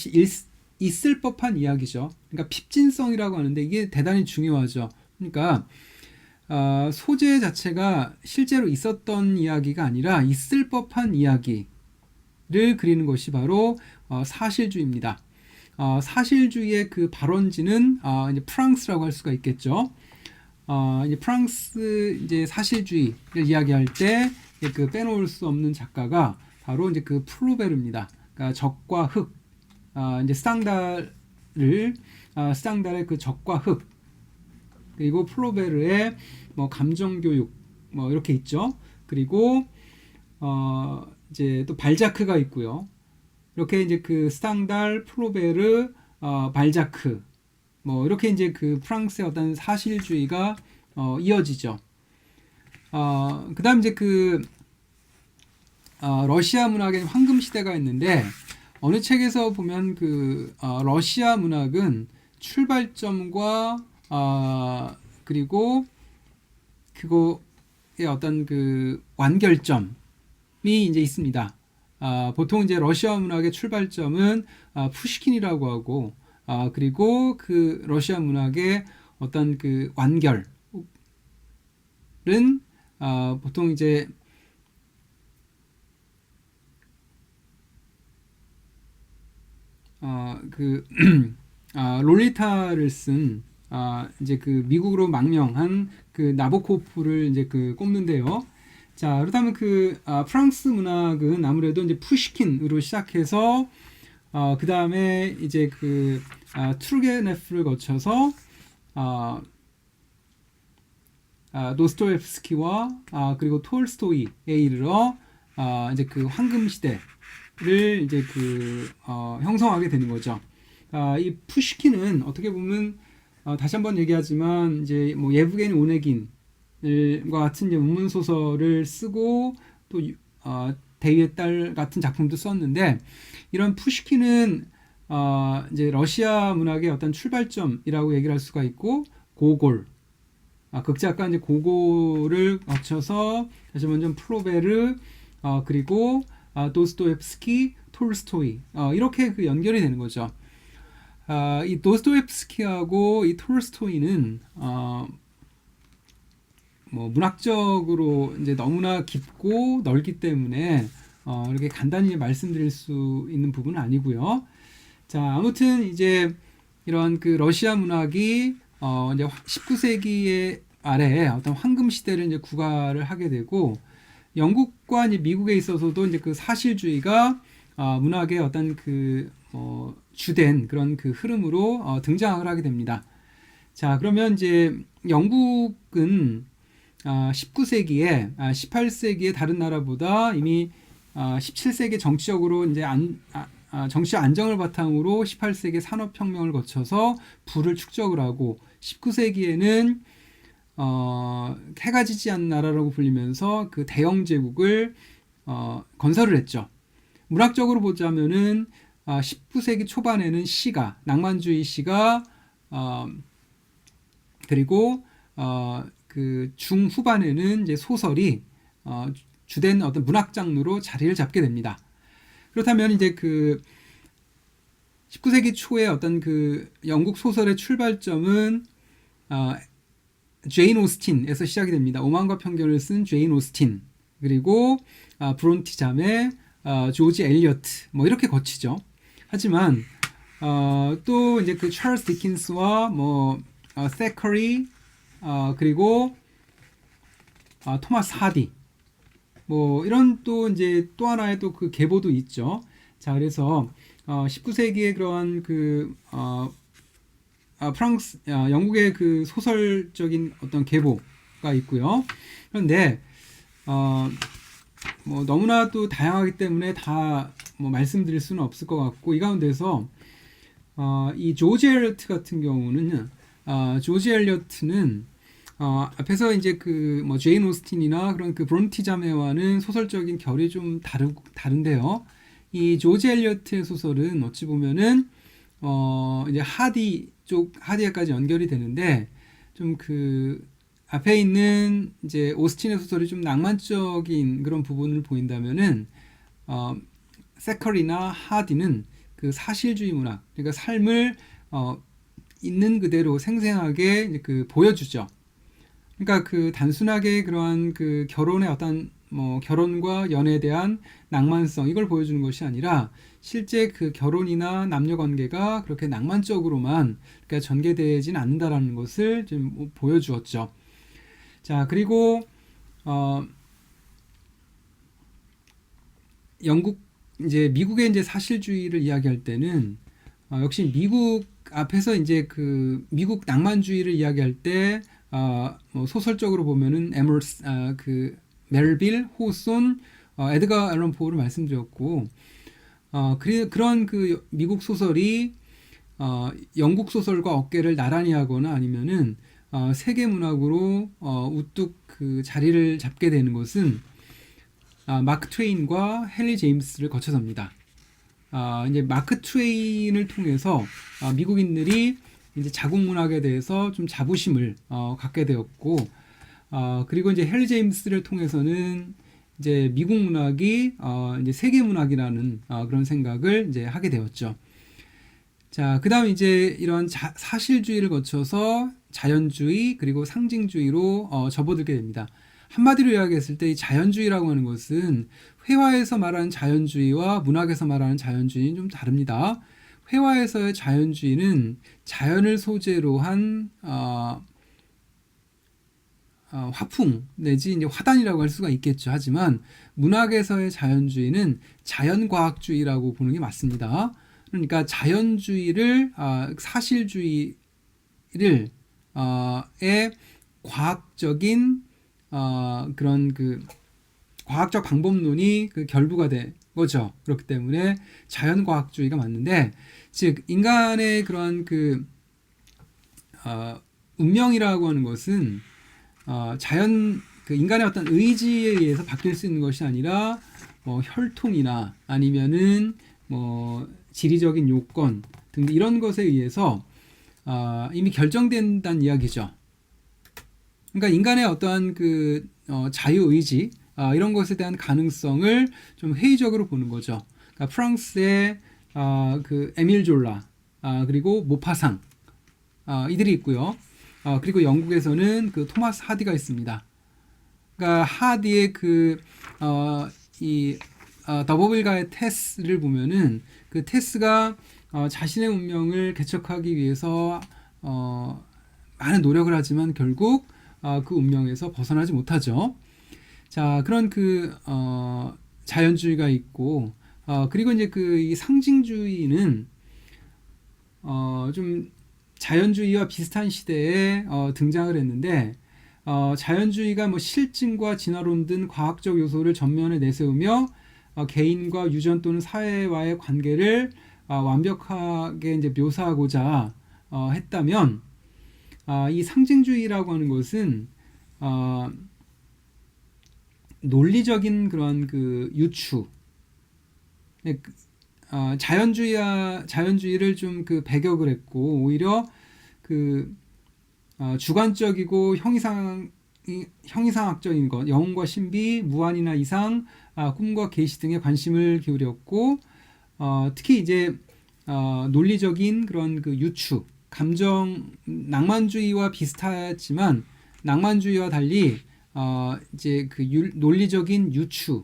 있을 법한 이야기죠. 그러니까 핍진성이라고 하는데 이게 대단히 중요하죠. 그러니까 소재 자체가 실제로 있었던 이야기가 아니라 있을 법한 이야기를 그리는 것이 바로 사실주의입니다. 사실주의의 그 발원지는 이제 프랑스라고 할 수가 있겠죠. 이제 프랑스 이제 사실주의를 이야기할 때 그 빼놓을 수 없는 작가가 바로 이제 그 플로베르입니다. 그러니까 적과 흑, 이제 스탕달의 그 적과 흑, 그리고 플로베르의 뭐 감정교육, 뭐 이렇게 있죠. 그리고 이제 또 발자크가 있고요. 이렇게 이제 그 스탕달, 플로베르, 발자크, 뭐 이렇게 이제 그 프랑스의 어떤 사실주의가 이어지죠. 그다음 이제 그 러시아 문학의 황금 시대가 있는데, 어느 책에서 보면 그 러시아 문학은 출발점과 그리고 그거의 어떤 그 완결점이 이제 있습니다. 보통 이제 러시아 문학의 출발점은 푸시킨이라고 하고, 그리고 그 러시아 문학의 어떤 그 완결은 보통 이제 롤리타를 쓴 이제 그 미국으로 망명한 그 나보코프를 이제 그 꼽는데요. 자, 그렇다면 그 프랑스 문학은 아무래도 이제 푸시킨으로 시작해서 그 다음에 이제 그 투르게네프를 거쳐서 도스토옙스키와 그리고 톨스토이에 이르러 이제 그 황금 시대를 이제 그 형성하게 되는 거죠. 이 푸시킨은 어떻게 보면 다시 한번 얘기하지만 이제 뭐 예브게니 오네긴과 같은 이제 문문 소설을 쓰고 또 대위의 딸 같은 작품도 썼는데, 이런 푸시킨은 이제 러시아 문학의 어떤 출발점이라고 얘기를 할 수가 있고, 고골, 극작가 이제 고골을 거쳐서 다시 먼저 플로베르, 그리고 도스토옙스키, 톨스토이, 이렇게 그 연결이 되는 거죠. 이 도스토옙스키하고 이 톨스토이는 뭐 문학적으로 이제 너무나 깊고 넓기 때문에 이렇게 간단히 말씀드릴 수 있는 부분은 아니고요. 자, 아무튼 이제 이런 그 러시아 문학이 이제 19세기의 아래에 어떤 황금 시대를 이제 구가를 하게 되고, 영국과 이제 미국에 있어서도 이제 그 사실주의가 문학의 어떤 그 주된 그런 그 흐름으로 등장을 하게 됩니다. 자, 그러면 이제 영국은 19세기에 18세기의 다른 나라보다 이미 17세기 정치적으로 이제 정치 안정을 바탕으로 18세기 산업혁명을 거쳐서 부를 축적을 하고, 19세기에는 해가 지지 않는 나라라고 불리면서 그 대영 제국을 건설을 했죠. 문학적으로 보자면은 19세기 초반에는 시가, 낭만주의 시가, 그리고 그 중후반에는 이제 소설이 주된 어떤 문학 장르로 자리를 잡게 됩니다. 그렇다면 이제 그 19세기 초에 어떤 그 영국 소설의 출발점은 제인 오스틴에서 시작이 됩니다. 오만과 편견을 쓴 제인 오스틴, 그리고 브론티 자매, 조지 엘리어트, 뭐 이렇게 거치죠. 하지만 또 이제 그 찰스 디킨스와 뭐 세커리 그리고 토마스 하디 뭐 이런 또 이제 또 하나의 또 그 계보도 있죠. 자, 그래서 19세기의 그러한 그 프랑스 영국의 그 소설적인 어떤 계보가 있고요. 그런데 뭐 너무나 또 다양하기 때문에 다 뭐 말씀드릴 수는 없을 것 같고, 이 가운데서 이 조지 엘리어트 같은 경우는 조지 엘리어트는 앞에서 이제 그 뭐 제인 오스틴이나 그런 그 브론티 자매와는 소설적인 결이 좀 다른데요. 이 조지 엘리어트의 소설은 어찌 보면은 이제 하디에까지 연결이 되는데, 좀 그 앞에 있는 이제 오스틴의 소설이 좀 낭만적인 그런 부분을 보인다면은 세커리나 하디는 그 사실주의 문학, 그러니까 삶을 있는 그대로 생생하게 이제 그 보여주죠. 그러니까 그 단순하게 그러한 그 결혼의 어떤 뭐 결혼과 연애에 대한 낭만성 이걸 보여주는 것이 아니라, 실제 그 결혼이나 남녀 관계가 그렇게 낭만적으로만 그러니까 전개되진 않는다라는 것을 좀 보여주었죠. 자, 그리고 미국의 이제 사실주의를 이야기할 때는 역시 미국 앞에서 이제 그 미국 낭만주의를 이야기할 때 뭐 소설적으로 보면은 그 멜빌, 호손, 에드가 앨런 포를 말씀드렸고, 그런 그 미국 소설이 영국 소설과 어깨를 나란히 하거나 아니면은 세계 문학으로 우뚝 그 자리를 잡게 되는 것은 마크 트웨인과 헨리 제임스를 거쳐서입니다. 이제 마크 트웨인을 통해서 미국인들이 이제 자국 문학에 대해서 좀 자부심을 갖게 되었고, 그리고 이제 헨리 제임스를 통해서는 이제 미국 문학이 이제 세계 문학이라는 그런 생각을 이제 하게 되었죠. 자, 그다음 이제 이런 사실주의를 거쳐서 자연주의 그리고 상징주의로 접어들게 됩니다. 한마디로 이야기했을 때 이 자연주의라고 하는 것은 회화에서 말하는 자연주의와 문학에서 말하는 자연주의는 좀 다릅니다. 회화에서의 자연주의는 자연을 소재로 한 화풍 내지 이제 화단이라고 할 수가 있겠죠. 하지만 문학에서의 자연주의는 자연과학주의라고 보는 게 맞습니다. 그러니까 자연주의를 사실주의를 의 과학적인 그런 그 과학적 방법론이 그 결부가 된 거죠. 그렇기 때문에 자연과학주의가 맞는데, 즉 인간의 그런 그 운명이라고 하는 것은 그 인간의 어떤 의지에 의해서 바뀔 수 있는 것이 아니라 뭐 혈통이나 아니면은 뭐 지리적인 요건 등 이런 것에 의해서 이미 결정된다는 이야기죠. 그러니까 인간의 어떠한 그 자유의지 이런 것에 대한 가능성을 좀 회의적으로 보는 거죠. 그러니까 프랑스의 그 에밀 졸라 그리고 모파상 이들이 있고요. 그리고 영국에서는 그 토마스 하디가 있습니다. 그러니까 하디의 더보빌가의 테스를 보면은 그 테스가 자신의 운명을 개척하기 위해서 많은 노력을 하지만 결국 그 운명에서 벗어나지 못하죠. 자, 그런 그 자연주의가 있고, 그리고 이제 그 이 상징주의는 좀 자연주의와 비슷한 시대에 등장을 했는데, 자연주의가 뭐 실증과 진화론 등 과학적 요소를 전면에 내세우며 개인과 유전 또는 사회와의 관계를 완벽하게 이제 묘사하고자 했다면, 이 상징주의라고 하는 것은 논리적인 그런 그 유추, 자연주의를 좀 그 배격을 했고, 오히려 그 주관적이고 형이상학적인 것, 영혼과 신비, 무한이나 이상, 꿈과 계시 등에 관심을 기울였고, 특히 이제 논리적인 그런 그 유추, 감정, 낭만주의와 비슷하지만 낭만주의와 달리 이제 그 논리적인 유추에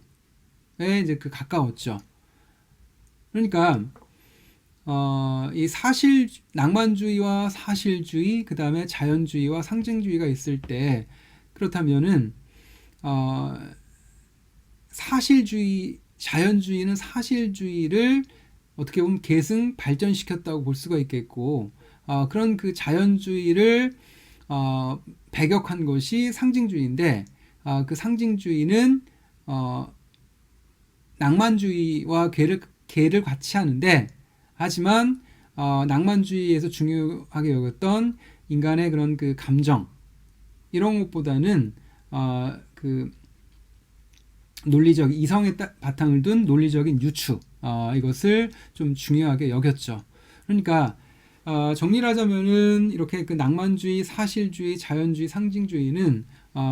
이제 그 가까웠죠. 그러니까 이 낭만주의와 사실주의, 그 다음에 자연주의와 상징주의가 있을 때, 그렇다면은, 자연주의는 사실주의를 어떻게 보면 계승 발전시켰다고 볼 수가 있겠고, 그런 그 자연주의를 배격한 것이 상징주의인데, 그 상징주의는 낭만주의와 괴를 같이 하는데, 하지만 낭만주의에서 중요하게 여겼던 인간의 그런 그 감정 이런 것보다는 그 논리적 이성에 바탕을 둔 논리적인 유추 이것을 좀 중요하게 여겼죠. 그러니까 정리를 하자면은 이렇게 그 낭만주의, 사실주의, 자연주의, 상징주의는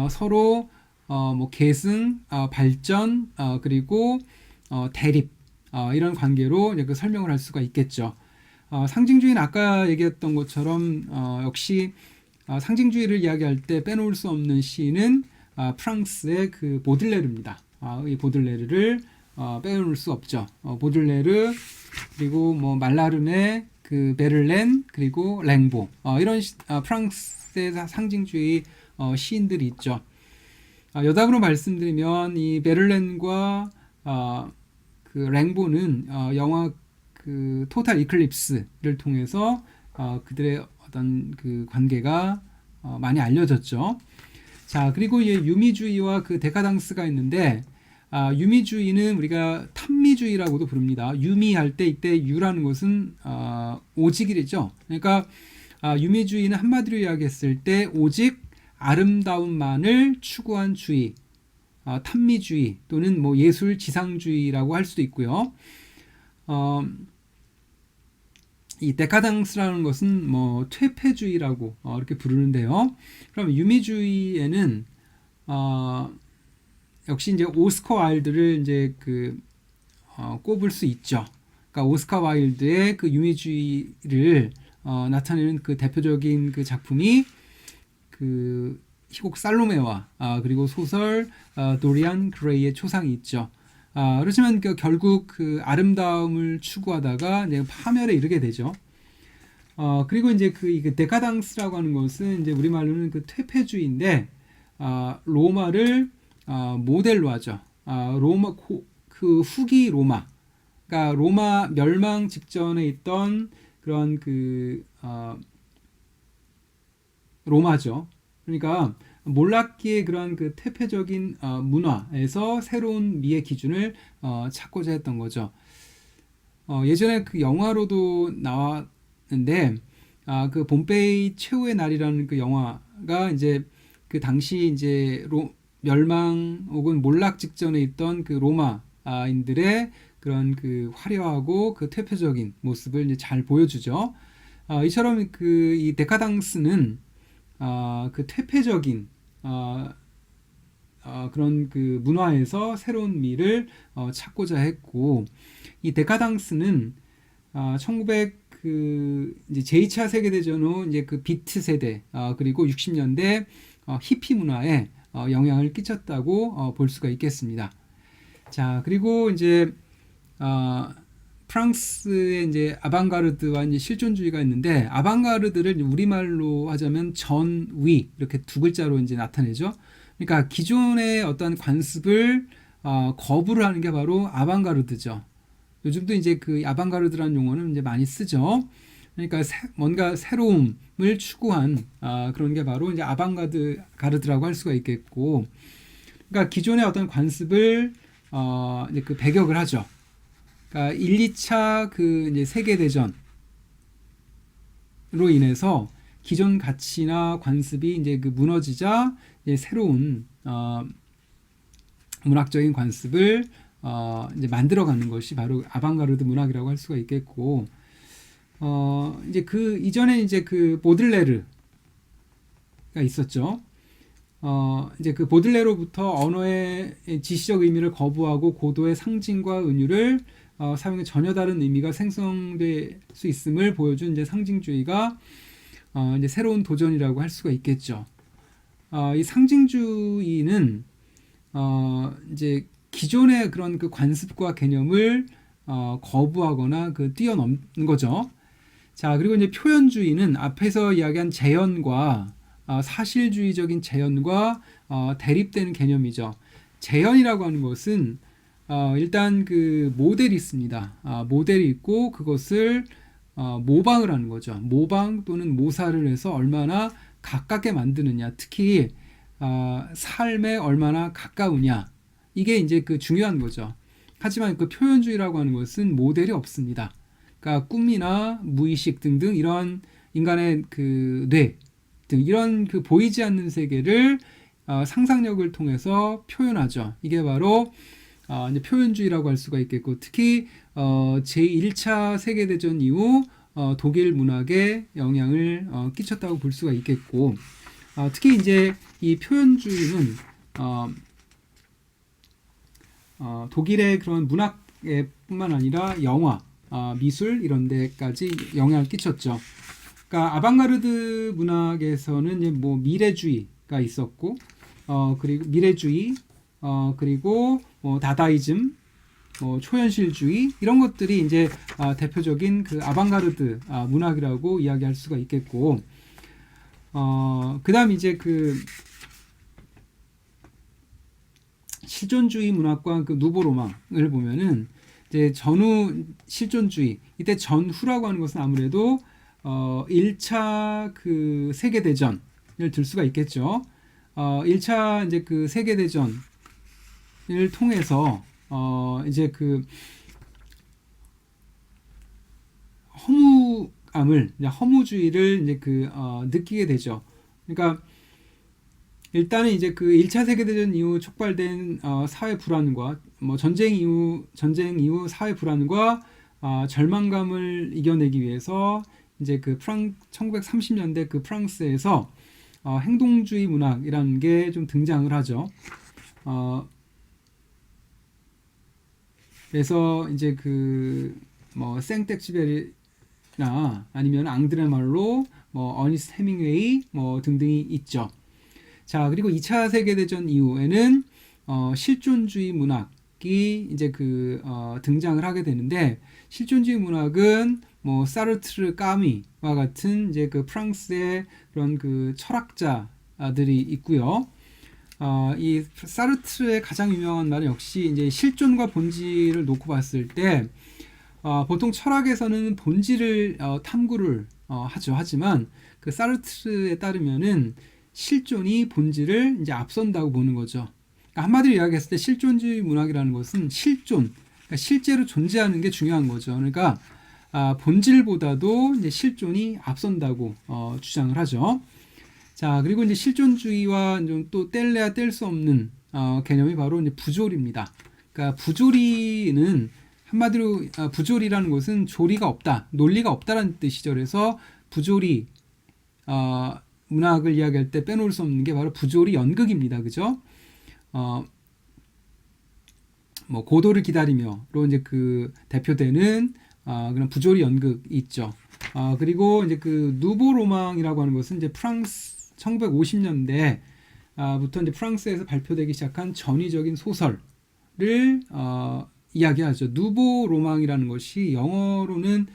서로 뭐 계승, 발전, 그리고 대립 이런 관계로 이제 그 설명을 할 수가 있겠죠. 상징주의는 아까 얘기했던 것처럼 역시 상징주의를 이야기할 때 빼놓을 수 없는 시인은 프랑스의 그 보들레르입니다. 이 보들레르를 빼놓을 수 없죠. 보들레르 그리고 뭐 말라름의 그 베를렌 그리고 랭보 이런 프랑스의 상징주의 시인들이 있죠. 여담으로 말씀드리면 이 베를렌과 그 랭보는 영화 그 토탈 이클립스를 통해서 그들의 어떤 그 관계가 많이 알려졌죠. 자, 그리고 이 유미주의와 그 데카당스가 있는데 유미주의는 우리가 탐미주의라고도 부릅니다. 유미할 때 이때 유라는 것은 오직이죠. 그러니까 유미주의는 한마디로 이야기했을 때 오직 아름다움만을 추구한 주의, 탐미주의 또는 뭐 예술 지상주의라고 할 수도 있고요. 이 데카당스라는 것은 뭐 퇴폐주의라고 이렇게 부르는데요. 그럼 유미주의에는 역시 이제 오스커 와일드를 이제 그 꼽을 수 있죠. 그러니까 오스카 와일드의 그 유미주의를 나타내는 그 대표적인 그 작품이 그 희곡 살로메와 그리고 소설 도리안 그레이의 초상이 있죠. 그렇지만 결국 그 아름다움을 추구하다가 이제 파멸에 이르게 되죠. 그리고 이제 그 데카당스라고 하는 것은 이제 우리말로는 그 퇴폐주의인데 로마를 모델로 하죠. 그 후기 로마, 그러니까 로마 멸망 직전에 있던 그런 그 로마죠. 그러니까 몰락기의 그런 그 퇴폐적인 문화에서 새로운 미의 기준을 찾고자 했던 거죠. 예전에 그 영화로도 나왔는데 그 봄페이 최후의 날이라는 그 영화가 이제 그 당시 이제 멸망 혹은 몰락 직전에 있던 그 로마인들의 그런 그 화려하고 그 퇴폐적인 모습을 이제 잘 보여주죠. 이처럼 그 이 데카당스는 그 퇴폐적인 그런 그 문화에서 새로운 미를 찾고자 했고, 이 데카당스는 1900 그 이제 제2차 세계대전 후 이제 그 비트 세대 그리고 60년대 히피 문화에 영향을 끼쳤다고 볼 수가 있겠습니다. 자, 그리고 이제 프랑스의 이제 아방가르드와 이제 실존주의가 있는데, 아방가르드를 우리말로 하자면 전위 이렇게 두 글자로 이제 나타내죠. 그러니까 기존의 어떤 관습을 거부를 하는 게 바로 아방가르드죠. 요즘도 이제 그 아방가르드라는 용어는 이제 많이 쓰죠. 그러니까 뭔가 새로움을 추구한 그런 게 바로 이제 아방가르드라고 할 수가 있겠고, 그러니까 기존의 어떤 관습을 이제 그 배격을 하죠. 그러니까 1, 2차 그 이제 세계 대전으로 인해서 기존 가치나 관습이 이제 그 무너지자 이제 새로운 문학적인 관습을 이제 만들어가는 것이 바로 아방가르드 문학이라고 할 수가 있겠고, 이제 그 이전에 이제 그 보들레르가 있었죠. 이제 그 보들레로부터 언어의 지시적 의미를 거부하고 고도의 상징과 은유를 사용해 전혀 다른 의미가 생성될 수 있음을 보여준 이제 상징주의가 이제 새로운 도전이라고 할 수가 있겠죠. 이 상징주의는 이제 기존의 그런 그 관습과 개념을 거부하거나 뛰어넘는 거죠. 자, 그리고 이제 표현주의는 앞에서 이야기한 재현과 사실주의적인 재현과 대립되는 개념이죠. 재현이라고 하는 것은 일단 그 모델이 있습니다. 모델이 있고 그것을 모방을 하는 거죠. 모방 또는 모사를 해서 얼마나 가깝게 만드느냐, 특히 삶에 얼마나 가까우냐, 이게 이제 그 중요한 거죠. 하지만 그 표현주의라고 하는 것은 모델이 없습니다. 그러니까 꿈이나 무의식 등등 이런 인간의 그 뇌 등 이런 그 보이지 않는 세계를 상상력을 통해서 표현하죠. 이게 바로 이제 표현주의라고 할 수가 있겠고, 특히 제1차 세계대전 이후 독일 문학에 영향을 끼쳤다고 볼 수가 있겠고, 특히 이제 이 표현주의는 독일의 그런 문학뿐만 아니라 영화, 미술 이런 데까지 영향을 끼쳤죠. 그러니까 아방가르드 문학에서는 이제 뭐 미래주의가 있었고, 그리고 미래주의, 그리고 다다이즘, 초현실주의 이런 것들이 이제 대표적인 그 아방가르드 문학이라고 이야기할 수가 있겠고, 그다음 이제 그 실존주의 문학과 그 누보 로망을 보면은 이제 전후 실존주의, 이때 전후라고 하는 것은 아무래도 1차 그 세계 대전을 들 수가 있겠죠. 1차 이제 그 세계 대전을 통해서 이제 그 허무주의를 이제 느끼게 되죠. 그러니까 일단은 이제 그 1차 세계대전 이후 촉발된 사회 불안과 전쟁 이후 사회 불안과 절망감을 이겨내기 위해서 이제 그 1930년대 그 프랑스에서 행동주의 문학이라는 게 좀 등장을 하죠. 그래서 이제 그 생텍쥐베리나 아니면 앙드레 말로 어니스트 헤밍웨이 등등이 있죠. 자, 그리고 2차 세계대전 이후에는 실존주의 문학이 이제 등장을 하게 되는데, 실존주의 문학은 사르트르, 까미와 같은 이제 그 프랑스의 그런 그 철학자들이 있고요. 이 사르트르의 가장 유명한 말은 역시 이제 실존과 본질을 놓고 봤을 때, 보통 철학에서는 본질을 탐구를 하죠. 하지만 그 사르트르에 따르면은 실존이 본질을 이제 앞선다고 보는 거죠. 그러니까 한마디로 이야기했을 때 실존주의 문학이라는 것은 그러니까 실제로 존재하는 게 중요한 거죠. 그러니까 본질보다도 이제 실존이 앞선다고 주장을 하죠. 자, 그리고 이제 실존주의와 좀 또 뗄래야 뗄 수 없는 개념이 바로 이제 부조리입니다. 그러니까 부조리는 한마디로 부조리라는 것은 조리가 없다, 논리가 없다라는 뜻이죠. 그래서 부조리 문학을 이야기할 때 빼놓을 수 없는 게 바로 부조리 연극입니다. 그죠? 고도를 기다리며로 이제 그 대표되는 그런 부조리 연극이 있죠. 그리고 이제 그 누보 로망이라고 하는 것은 이제 프랑스 1950년대부터 이제 프랑스에서 발표되기 시작한 전위적인 소설을 이야기하죠. 누보 로망이라는 것이 영어로는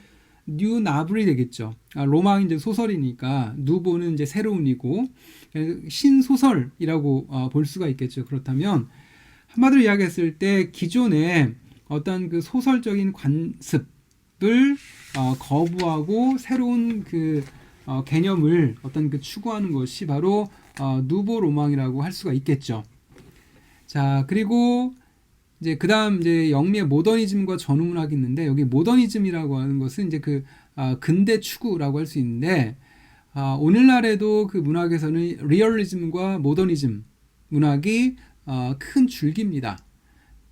뉴 나블이 되겠죠. 로망이 이제 소설이니까 누보는 이제 새로운이고 신소설이라고 볼 수가 있겠죠. 그렇다면 한마디로 이야기했을 때 기존의 어떤 그 소설적인 관습을 거부하고 새로운 그 개념을 어떤 그 추구하는 것이 바로 누보 로망이라고 할 수가 있겠죠. 자, 그리고 이제 그다음 이제 영미의 모더니즘과 전후문학이 있는데, 여기 모더니즘이라고 하는 것은 이제 그 근대 추구라고 할 수 있는데, 오늘날에도 그 문학에서는 리얼리즘과 모더니즘 문학이 큰 줄기입니다.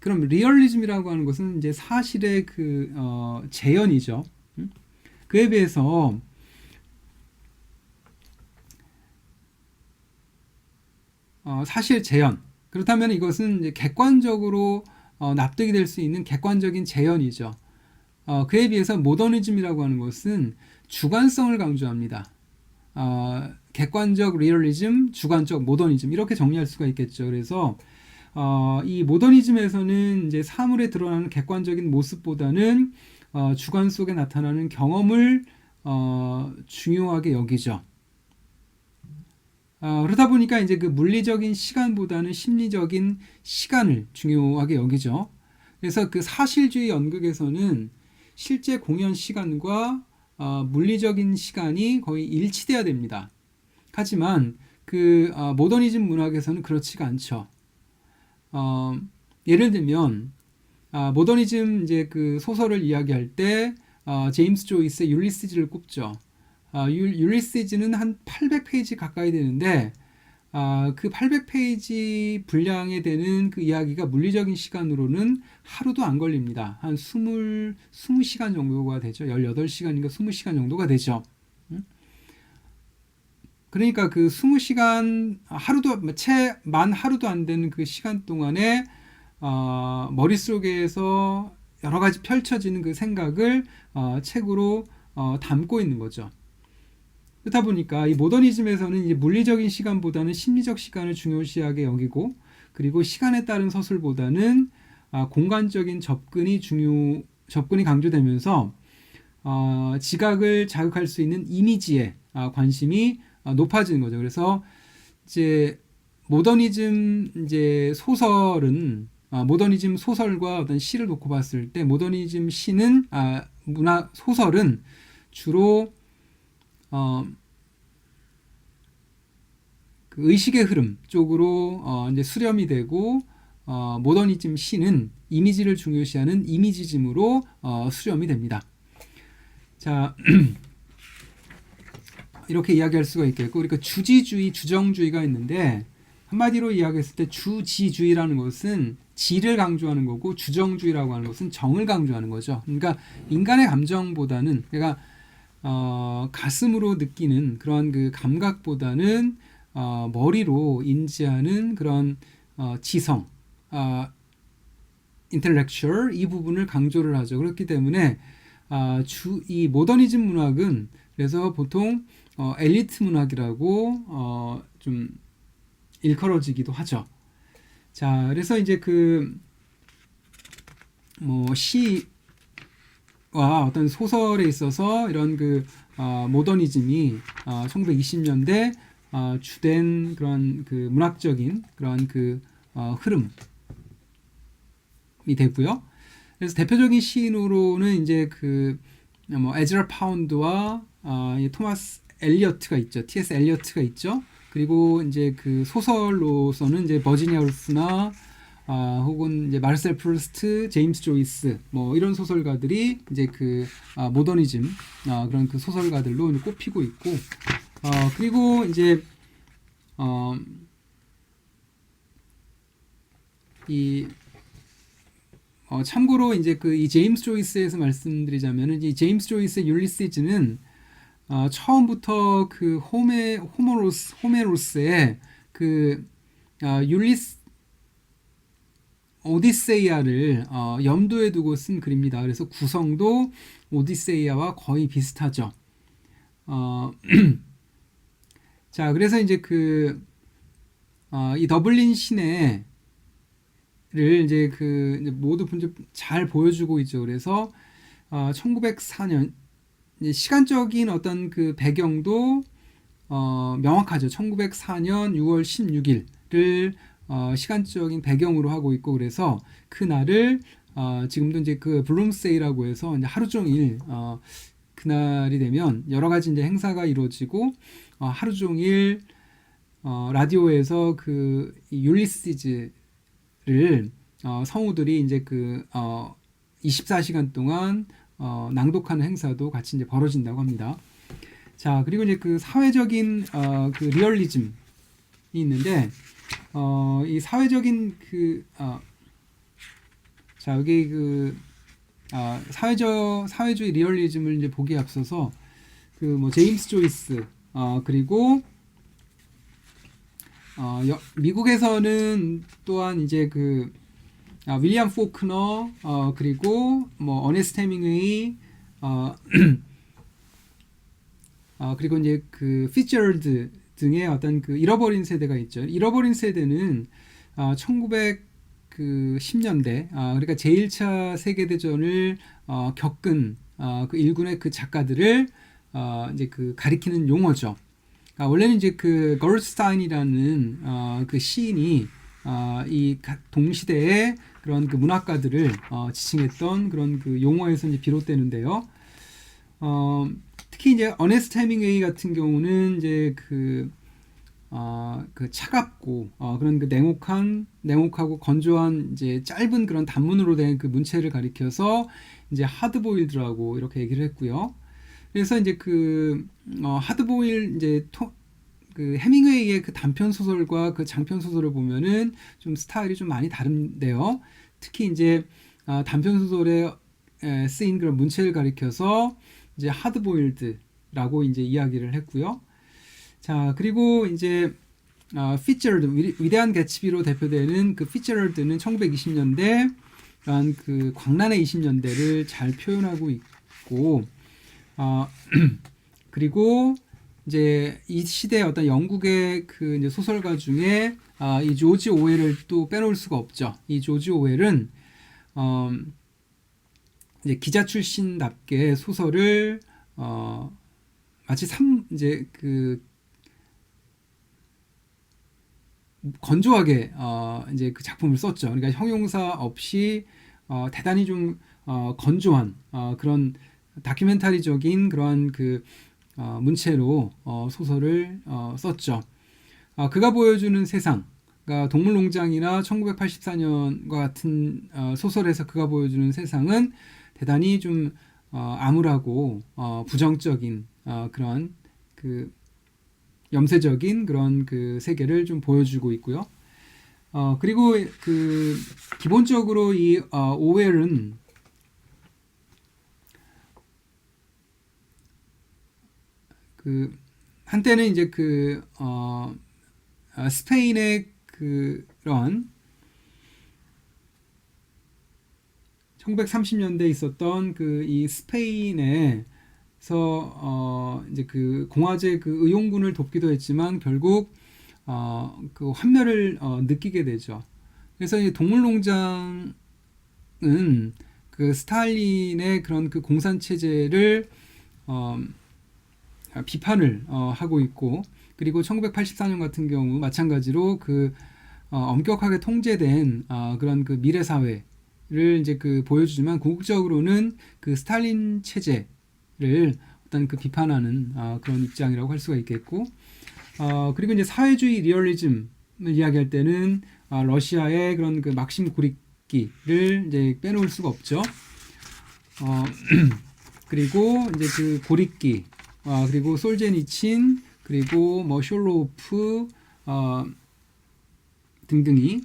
그럼 리얼리즘이라고 하는 것은 이제 사실의 그 재현이죠. 그에 비해서 사실 재현, 그렇다면 이것은 이제 객관적으로 납득이 될 수 있는 객관적인 재현이죠. 그에 비해서 모더니즘이라고 하는 것은 주관성을 강조합니다. 객관적 리얼리즘, 주관적 모더니즘 이렇게 정리할 수가 있겠죠. 그래서 이 모더니즘에서는 이제 사물에 드러나는 객관적인 모습보다는 주관 속에 나타나는 경험을 중요하게 여기죠. 그러다 보니까 이제 그 물리적인 시간보다는 심리적인 시간을 중요하게 여기죠. 그래서 그 사실주의 연극에서는 실제 공연 시간과 물리적인 시간이 거의 일치돼야 됩니다. 하지만 그 모더니즘 문학에서는 그렇지가 않죠. 예를 들면 모더니즘 이제 그 소설을 이야기할 때 제임스 조이스의 율리시즈를 꼽죠. 율리시즈는 한 800페이지 가까이 되는데 그 800페이지 분량에 되는 그 이야기가 물리적인 시간으로는 하루도 안 걸립니다. 한 20시간 정도가 되죠. 18시간인가 20시간 정도가 되죠. 그러니까 그 20시간 채 만 하루도 안 되는 그 시간 동안에 머릿속에서 여러 가지 펼쳐지는 그 생각을 책으로 담고 있는 거죠. 그렇다 보니까 이 모더니즘에서는 이제 물리적인 시간보다는 심리적 시간을 중요시하게 여기고, 그리고 시간에 따른 서술보다는 공간적인 접근이 강조되면서 지각을 자극할 수 있는 이미지에 관심이 높아지는 거죠. 그래서 이제 모더니즘 이제 소설은 모더니즘 소설과 어떤 시를 놓고 봤을 때 모더니즘 시는 문화 소설은 주로 그 의식의 흐름 쪽으로 이제 수렴이 되고 모더니즘 시는 이미지를 중요시하는 이미지즘으로 수렴이 됩니다. 자, 이렇게 이야기할 수가 있겠고, 그러니까 주지주의, 주정주의가 있는데 한마디로 이야기했을 때 주지주의라는 것은 지를 강조하는 거고 주정주의라고 하는 것은 정을 강조하는 거죠. 그러니까 인간의 감정보다는 그러니까 가슴으로 느끼는 그런 그 감각보다는 머리로 인지하는 그런 지성, intellectual 이 부분을 강조를 하죠. 그렇기 때문에 이 모더니즘 문학은 그래서 보통 엘리트 문학이라고 좀 일컬어지기도 하죠. 자, 그래서 이제 그 뭐 시와 어떤 소설에 있어서 이런 그 모더니즘이 1920년대 주된 그런 그 문학적인 그런 그 흐름이 되고요. 그래서 대표적인 시인으로는 이제 그 뭐 에즈라 파운드와 토마스 엘리어트가 있죠. T.S. 엘리어트가 있죠. 그리고 이제 그 소설로서는 이제 버지니아 울프나 혹은 이제 마르셀 프루스트, 제임스 조이스 뭐 이런 소설가들이 이제 그 모더니즘 그런 그 소설가들로 이제 꼽히고 있고 그리고 이제 참고로 이제 그 이 제임스 조이스에서 말씀드리자면은 이 제임스 조이스의 율리시즈는 처음부터 그 호메로스의 그 율리스 오디세이아를 염두에 두고 쓴 글입니다. 그래서 구성도 오디세이아와 거의 비슷하죠. 자, 그래서 이제 이 더블린 시내를 이제 이제 모두 잘 보여주고 있죠. 그래서 1904년 시간적인 어떤 그 배경도 명확하죠. 1904년 6월 16일을 시간적인 배경으로 하고 있고, 그래서 그날을 지금도 이제 그 블룸세이라고 해서 이제 하루 종일 그날이 되면 여러 가지 이제 행사가 이루어지고 하루 종일 라디오에서 그 율리시즈를 성우들이 이제 24시간 동안 낭독하는 행사도 같이 이제 벌어진다고 합니다. 자, 그리고 이제 그 사회적인 그 리얼리즘이 있는데 이 사회적인 자, 여기 사회주의 리얼리즘을 이제 보기에 앞서서 뭐 제임스 조이스 그리고 미국에서는 또한 이제 윌리엄 포크너 그리고 뭐 어네스트 헤밍웨이 그리고 이제 피츠제럴드 등의 어떤 잃어버린 세대가 있죠. 잃어버린 세대는 그 10년대, 그러니까 제1차 세계대전을 겪은 그 일군의 그 작가들을 이제 그 가리키는 용어죠. 원래는 이제 그 걸스타인이라는 그 시인이 이 동시대의 그런 그 문학가들을 지칭했던 그런 그 용어에서 이제 비롯되는데요. 특히 이제 어네스트 헤밍웨이 같은 경우는 이제 그 차갑고 그런 그 냉혹하고 건조한 이제 짧은 그런 단문으로 된 그 문체를 가리켜서 이제 하드보일드라고 이렇게 얘기를 했고요. 그래서 이제 그 하드보일 이제 그 해밍웨이의 그 단편 소설과 그 장편 소설을 보면은 좀 스타일이 좀 많이 다른데요. 특히 이제 단편 소설에 쓰인 그런 문체를 가리켜서 이제 하드보일드라고 이제 이야기를 했고요. 자, 그리고 이제 피츠제럴드, 위대한 개츠비로 대표되는 그 피츠제럴드는 1920년대 그 광란의 20년대를 잘 표현하고 있고, 그리고 이제 이 시대의 어떤 영국의 그 이제 소설가 중에 이 조지 오웰을 또 빼놓을 수가 없죠. 이 조지 오웰은 이제 기자 출신답게 소설을 마치 이제 그 건조하게 이제 그 작품을 썼죠. 그러니까 형용사 없이 대단히 좀 건조한 그런 다큐멘터리적인 그러한 그 문체로 소설을 썼죠. 그가 보여주는 세상, 그러니까 동물농장이나 1984년과 같은 소설에서 그가 보여주는 세상은 대단히 좀 암울하고 부정적인 그런 그 염세적인 그런 그 세계를 좀 보여주고 있고요. 그리고 그 기본적으로 이 오웰은 그 한때는 이제 그 스페인의 그런 1930년대에 있었던 그 이 스페인에서 이제 그 공화제 그 의용군을 돕기도 했지만 결국 그 환멸을 느끼게 되죠. 그래서 이 동물농장은 그 스탈린의 그런 그 공산 체제를 비판을 하고 있고, 그리고 1984년 같은 경우 마찬가지로 그 엄격하게 통제된 그런 그 미래 사회를 이제 그 보여주지만 궁극적으로는 그 스탈린 체제를 어떤 그 비판하는 그런 입장이라고 할 수가 있겠고, 그리고 이제 사회주의 리얼리즘을 이야기할 때는 러시아의 그런 그 막심 고립기를 이제 빼놓을 수가 없죠. 그리고 이제 그 고립기, 그리고 솔제니친, 그리고 뭐 숄로우프 등등이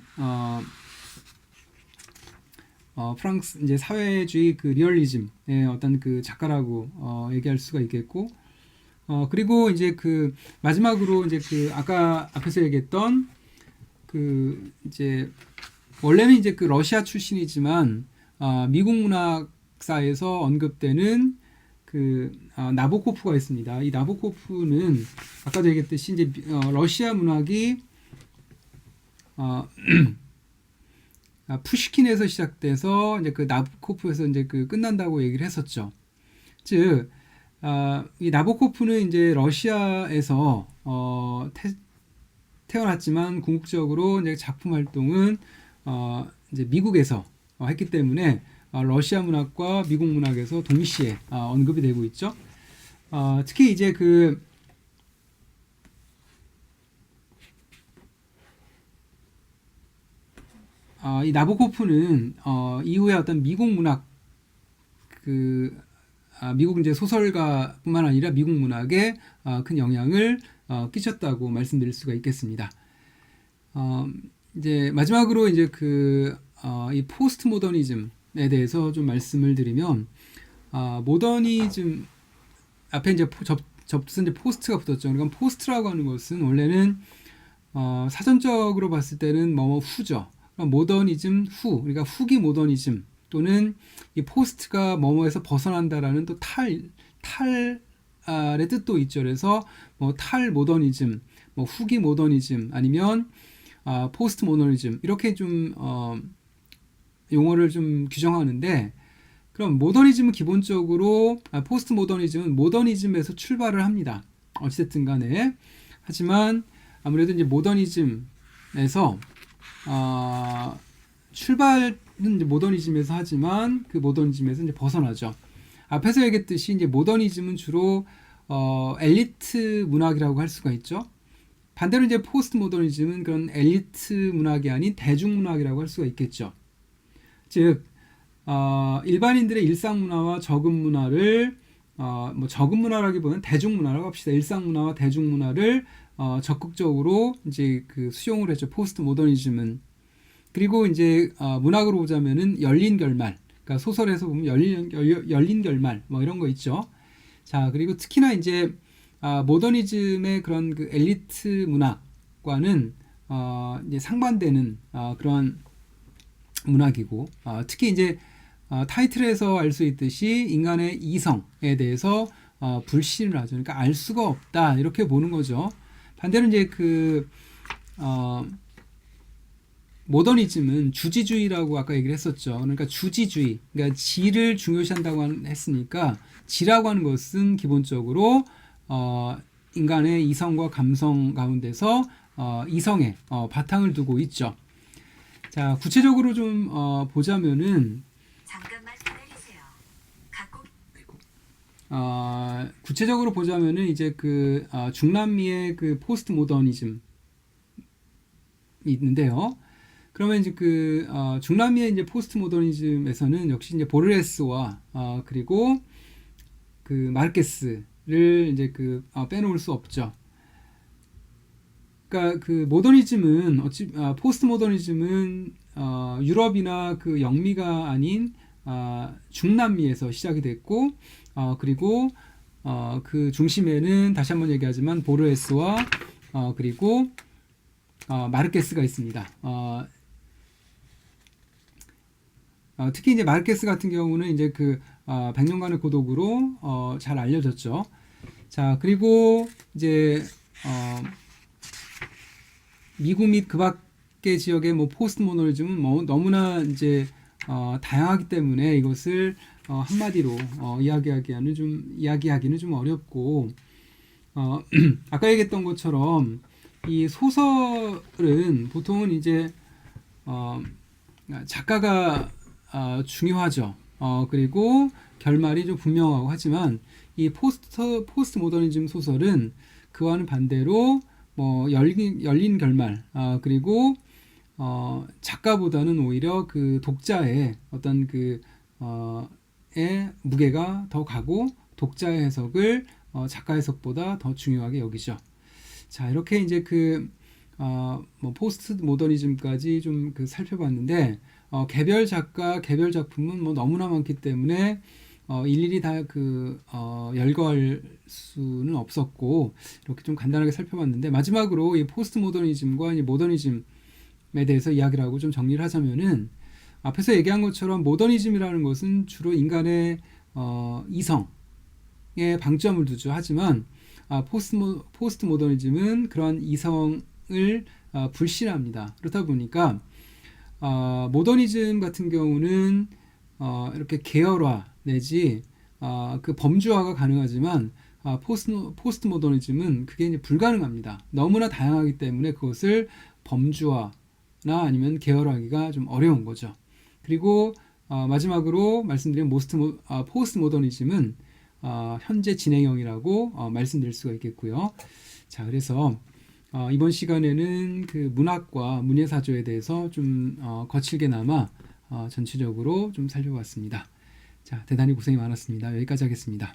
프랑스 이제 사회주의 그 리얼리즘의 어떤 그 작가라고 얘기할 수가 있겠고, 그리고 이제 그 마지막으로 이제 그 아까 앞에서 얘기했던 그 이제 원래는 이제 그 러시아 출신이지만 미국 문학사에서 언급되는 그 나보코프가 있습니다. 이 나보코프는 아까도 얘기했듯이 이제 러시아 문학이 푸시킨에서 시작돼서 이제 그 나보코프에서 이제 그 끝난다고 얘기를 했었죠. 즉, 이 나보코프는 이제 러시아에서 태어났지만 궁극적으로 이제 작품 활동은 이제 미국에서 했기 때문에 러시아 문학과 미국 문학에서 동시에 언급이 되고 있죠. 특히 이제 그 이 나보코프는 이후에 어떤 미국 문학 미국 이제 소설가뿐만 아니라 미국 문학에 큰 영향을 끼쳤다고 말씀드릴 수가 있겠습니다. 이제 마지막으로 이제 이 포스트 모더니즘에 대해서 좀 말씀을 드리면, 모더니즘 앞에 이제 접수 이제 포스트가 붙었죠. 그러니까 포스트라고 하는 것은 원래는 사전적으로 봤을 때는 뭐 후죠. 그러니까 모더니즘 후, 그러니까 후기 모더니즘 또는 이 포스트가 뭐뭐에서 벗어난다라는 또 탈의 뜻도 있죠. 그래서 뭐 탈 모더니즘, 뭐 후기 모더니즘 아니면 포스트 모더니즘 이렇게 좀 용어를 좀 규정하는데, 그럼 모더니즘은 기본적으로 포스트 모더니즘은 모더니즘에서 출발을 합니다. 어찌됐든 간에. 하지만 아무래도 이제 모더니즘에서 출발은 이제 모더니즘에서 하지만 그 모더니즘에서 이제 벗어나죠. 앞에서 얘기했듯이 이제 모더니즘은 주로 엘리트 문학이라고 할 수가 있죠. 반대로 이제 포스트 모더니즘은 그런 엘리트 문학이 아닌 대중문학이라고 할 수가 있겠죠. 즉 일반인들의 일상 문화와 적은 문화를 뭐 적은 문화라기보다는 대중문화라고 합시다. 일상 문화와 대중문화를 적극적으로 이제 그 수용을 했죠. 포스트 모더니즘은. 그리고 이제 문학으로 보자면은 열린 결말. 그러니까 소설에서 보면 열린 결말 뭐 이런 거 있죠. 자, 그리고 특히나 이제 모더니즘의 그런 그 엘리트 문학과는 이제 상반되는 그런 문학이고, 특히 이제 타이틀에서 알 수 있듯이 인간의 이성에 대해서 불신을 하죠. 그러니까 알 수가 없다 이렇게 보는 거죠. 반대로 이제 그 모더니즘은 주지주의라고 아까 얘기를 했었죠. 그러니까 주지주의, 그러니까 지를 중요시한다고 했으니까 지라고 하는 것은 기본적으로 인간의 이성과 감성 가운데서 이성에 바탕을 두고 있죠. 자, 구체적으로 좀 보자면은 잠깐만 기다리세요. 구체적으로 보자면은 이제 그 중남미의 그 포스트 모더니즘이 있는데요. 그러면 이제 그 중남미의 이제 포스트 모더니즘에서는 역시 이제 보르헤스와 그리고 그 마르케스를 이제 그 빼놓을 수 없죠. 그러니까 그 모더니즘은 포스트 모더니즘은 유럽이나 그 영미가 아닌 중남미에서 시작이 됐고 그리고 그 중심에는 다시 한번 얘기하지만 보르헤스와 그리고 마르케스가 있습니다. 특히 이제 마르케스 같은 경우는 이제 그 100년간의 고독으로 잘 알려졌죠. 자, 그리고 이제 미국 및 그 밖의 지역의 뭐 포스트 모더니즘은 뭐 너무나 이제 다양하기 때문에 이것을 한마디로 이야기하기는 좀 어렵고 아까 얘기했던 것처럼 이 소설은 보통은 이제 작가가 중요하죠. 그리고 결말이 좀 분명하고 하지만 이 포스트 모더니즘 소설은 그와는 반대로 뭐 열린 결말 그리고 작가보다는 오히려 그 독자의 어떤 의 무게가 더 가고 독자의 해석을 작가 해석보다 더 중요하게 여기죠. 자, 이렇게 이제 뭐 포스트 모더니즘까지 좀 살펴봤는데 개별 작가, 개별 작품은 뭐 너무나 많기 때문에 일일이 다 열거할 수는 없었고 이렇게 좀 간단하게 살펴봤는데 마지막으로 이 포스트 모더니즘과 이 모더니즘에 대해서 이야기를 하고 좀 정리를 하자면은 앞에서 얘기한 것처럼 모더니즘이라는 것은 주로 인간의 이성에 방점을 두죠. 하지만 포스트 모더니즘은 그런 이성을 불신합니다. 그렇다 보니까 모더니즘 같은 경우는 이렇게 계열화 내지 그 범주화가 가능하지만 포스트 모더니즘은 그게 이제 불가능합니다. 너무나 다양하기 때문에 그것을 범주화나 아니면 계열화하기가 좀 어려운 거죠. 그리고 마지막으로 말씀드린 포스트 모더니즘은 현재 진행형이라고 말씀드릴 수가 있겠고요. 자, 그래서 이번 시간에는 그 문학과 문예사조에 대해서 좀 거칠게나마 전체적으로 좀 살펴봤습니다. 자, 대단히 고생이 많았습니다. 여기까지 하겠습니다.